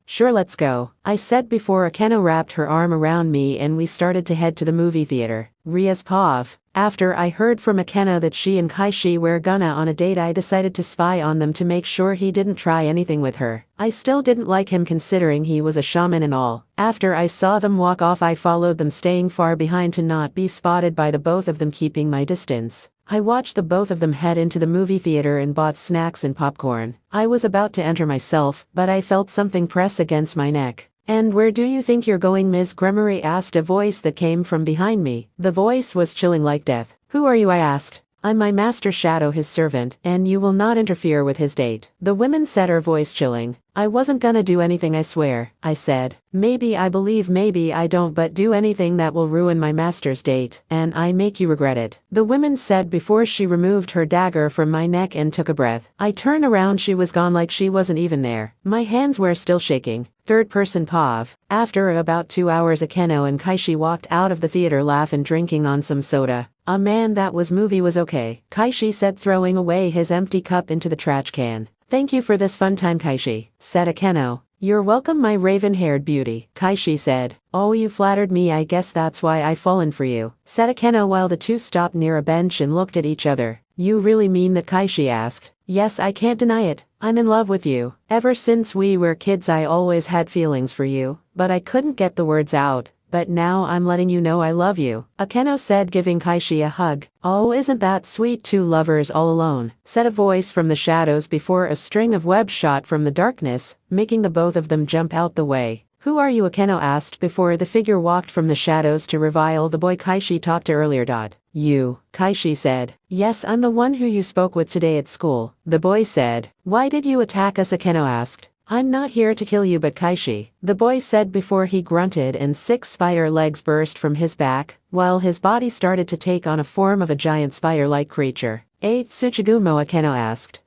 Sure, let's go, I said before Akeno wrapped her arm around me and we started to head to the movie theater. Ria's Pav. After I heard from Akeno that she and Kaishi were gonna on a date, I decided to spy on them to make sure he didn't try anything with her. I still didn't like him considering he was a shaman and all. After I saw them walk off, I followed them, staying far behind to not be spotted by the both of them, keeping my distance. I watched the both of them head into the movie theater and bought snacks and popcorn. I was about to enter myself, but I felt something press against my neck. And where do you think you're going, Ms. Gremory asked a voice that came from behind me. The voice was chilling like death. Who are you, I asked. I'm my master Shadow, his servant, and you will not interfere with his date. The woman said, her voice chilling. I wasn't gonna do anything, I swear, I said. Maybe I believe, maybe I don't, but do anything that will ruin my master's date, and I make you regret it, the woman said before she removed her dagger from my neck and took a breath. I turned around, she was gone like she wasn't even there. My hands were still shaking. Third person Pav. After about 2 hours, Akeno and Kaishi walked out of the theater laughing, drinking on some soda. A man, that movie was okay, Kaishi said, throwing away his empty cup into the trash can. Thank you for this fun time, Kaishi, said Akeno. You're welcome, my raven-haired beauty, Kaishi said. Oh, you flattered me, I guess that's why I've fallen for you, said Akeno while the two stopped near a bench and looked at each other. You really mean that, Kaishi asked. Yes, I can't deny it. I'm in love with you. Ever since we were kids I always had feelings for you, but I couldn't get the words out. But now I'm letting you know I love you, Akeno said, giving Kaishi a hug. Oh, isn't that sweet, two lovers all alone, said a voice from the shadows before a string of webs shot from the darkness, making the both of them jump out the way. Who are you, Akeno asked before the figure walked from the shadows to revile the boy Kaishi talked to earlier. You, Kaishi said. Yes, I'm the one who you spoke with today at school, the boy said. Why did you attack us, Akeno asked. I'm not here to kill you, but Kaishi, the boy said before he grunted and 6 spider legs burst from his back, while his body started to take on a form of a giant spider-like creature. A Tsuchigumo, Akeno asked.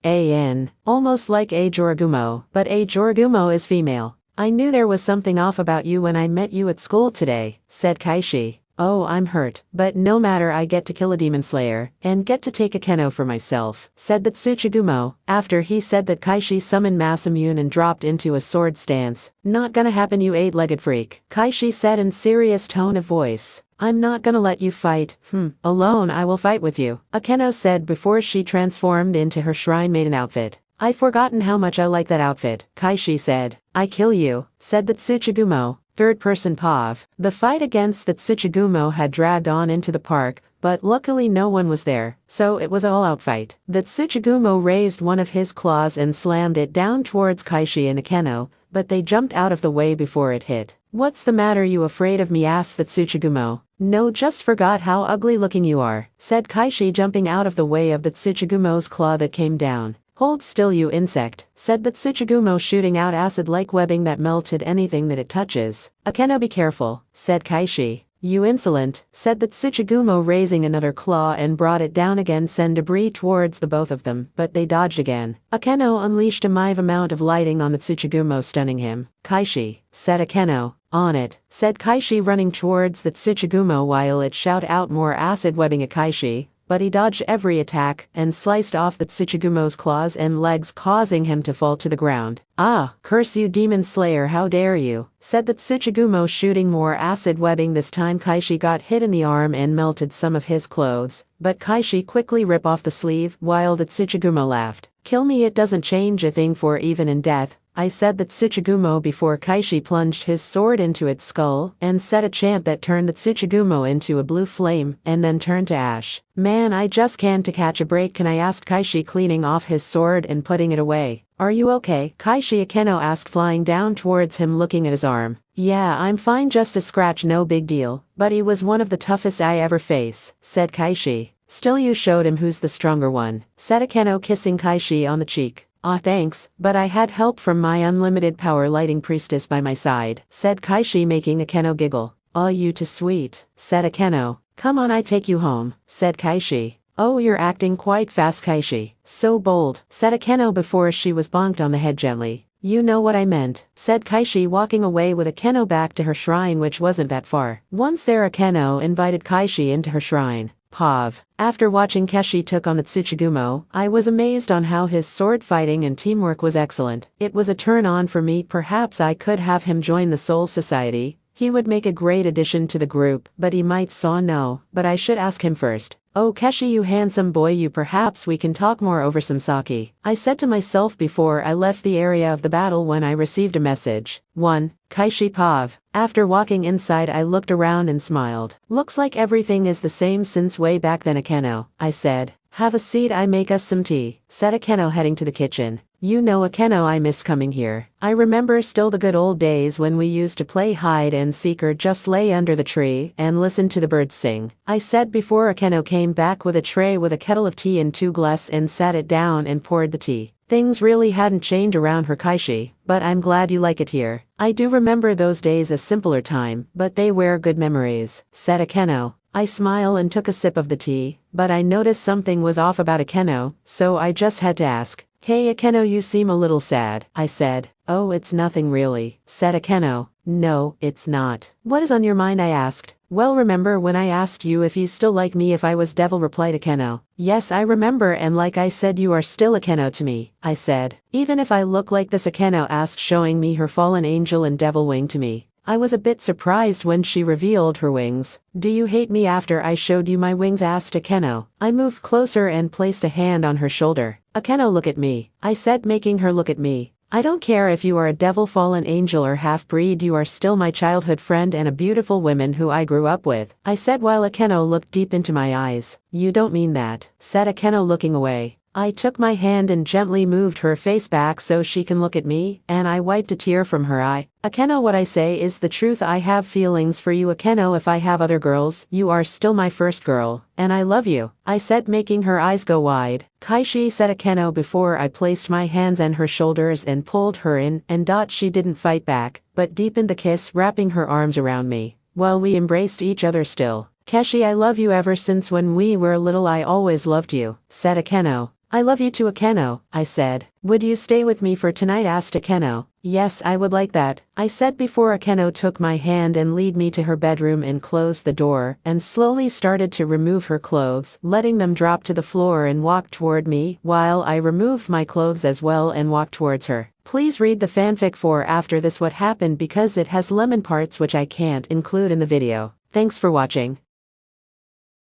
Almost like a Joragumo, but a Joragumo is female. I knew there was something off about you when I met you at school today, said Kaishi. Oh, I'm hurt, but no matter, I get to kill a demon slayer, and get to take Akeno for myself, said the Tsuchigumo. After he said that, Kaishi summoned Mass Immune and dropped into a sword stance. Not gonna happen, you 8-legged freak, Kaishi said in serious tone of voice. I'm not gonna let you fight. Alone I will fight with you, Akeno said before she transformed into her shrine maiden outfit. I've forgotten how much I like that outfit, Kaishi said. I kill you, said the Tsuchigumo. Third person Pav. The fight against the Tsuchigumo had dragged on into the park, but luckily no one was there, so it was an all-out fight. The Tsuchigumo raised one of his claws and slammed it down towards Kaishi and Akeno, but they jumped out of the way before it hit. What's the matter, you afraid of me, asked the Tsuchigumo. No, just forgot how ugly looking you are, said Kaishi, jumping out of the way of the Tsuchigumo's claw that came down. Hold still, you insect, said the Tsuchigumo, shooting out acid-like webbing that melted anything that it touches. Akeno, be careful, said Kaishi. You insolent, said the Tsuchigumo, raising another claw and brought it down again, send debris towards the both of them, but they dodged again. Akeno unleashed a massive amount of lighting on the Tsuchigumo, stunning him. Kaishi, said Akeno. On it, said Kaishi, running towards the Tsuchigumo while it shot out more acid webbing at Kaishi. But he dodged every attack and sliced off the Tsuchigumo's claws and legs, causing him to fall to the ground. Ah, curse you, demon slayer, how dare you, said the Tsuchigumo, shooting more acid webbing. This time Kaishi got hit in the arm and melted some of his clothes, but Kaishi quickly ripped off the sleeve while the Tsuchigumo laughed. Kill me, it doesn't change a thing, for even in death, I said that Tsuchigumo before Kaishi plunged his sword into its skull and said a chant that turned the Tsuchigumo into a blue flame and then turned to ash. Man, I just can't to catch a break, can I, asked Kaishi, cleaning off his sword and putting it away. Are you okay? Kaishi Akeno asked, flying down towards him looking at his arm. Yeah, I'm fine, just a scratch, no big deal, but he was one of the toughest I ever face, said Kaishi. Still, you showed him who's the stronger one, said Akeno, kissing Kaishi on the cheek. Aw, thanks, but I had help from my unlimited power lighting priestess by my side, said Kaishi, making Akeno giggle. Aw, you too sweet, said Akeno. Come on, I take you home, said Kaishi. Oh, you're acting quite fast, Kaishi. So bold, said Akeno before she was bonked on the head gently. You know what I meant, said Kaishi, walking away with Akeno back to her shrine, which wasn't that far. Once there, Akeno invited Kaishi into her shrine. Pav. After watching Keshi took on the Tsuchigumo, I was amazed on how his sword fighting and teamwork was excellent. It was a turn on for me. Perhaps I could have him join the Soul Society. He would make a great addition to the group, but he might say no, but I should ask him first. Oh, Keshi, you handsome boy, you, perhaps we can talk more over some sake, I said to myself before I left the area of the battle when I received a message. 1. Kaishi Pav. After walking inside, I looked around and smiled. Looks like everything is the same since way back then, Akeno, I said. Have a seat, I make us some tea, said Akeno, heading to the kitchen. You know, Akeno, I miss coming here. I remember still the good old days when we used to play hide and seek or just lay under the tree and listen to the birds sing, I said before Akeno came back with a tray with a kettle of tea and 2 glasses and sat it down and poured the tea. Things really hadn't changed around her, Kaishi, but I'm glad you like it here. I do remember those days, a simpler time, but they were good memories, said Akeno. I smiled and took a sip of the tea, but I noticed something was off about Akeno, so I just had to ask. Hey Akeno, you seem a little sad, I said. Oh, it's nothing really, said Akeno. No, it's not. What is on your mind, I asked. Well, remember when I asked you if you still like me if I was devil, replied Akeno. Yes, I remember, and like I said, you are still Akeno to me, I said. Even if I look like this, Akeno asked, showing me her fallen angel and devil wing to me. I was a bit surprised when she revealed her wings. Do you hate me after I showed you my wings, asked Akeno. I moved closer and placed a hand on her shoulder. Akeno, look at me, I said, making her look at me. I don't care if you are a devil, fallen angel, or half-breed, you are still my childhood friend and a beautiful woman who I grew up with, I said while Akeno looked deep into my eyes. You don't mean that, said Akeno, looking away. I took my hand and gently moved her face back so she can look at me, and I wiped a tear from her eye. Akeno, what I say is the truth. I have feelings for you, Akeno. If I have other girls, you are still my first girl, and I love you, I said, making her eyes go wide. Kaishi, said Akeno before I placed my hands on her shoulders and pulled her in, and she didn't fight back, but deepened the kiss, wrapping her arms around me, while we embraced each other still. Keshi, I love you. Ever since when we were little, I always loved you, said Akeno. I love you too, Akeno, I said. Would you stay with me for tonight, asked Akeno. Yes, I would like that, I said before Akeno took my hand and led me to her bedroom and closed the door and slowly started to remove her clothes, letting them drop to the floor and walk toward me while I removed my clothes as well and walked towards her. Please read the fanfic for after this what happened because it has lemon parts which I can't include in the video. Thanks for watching.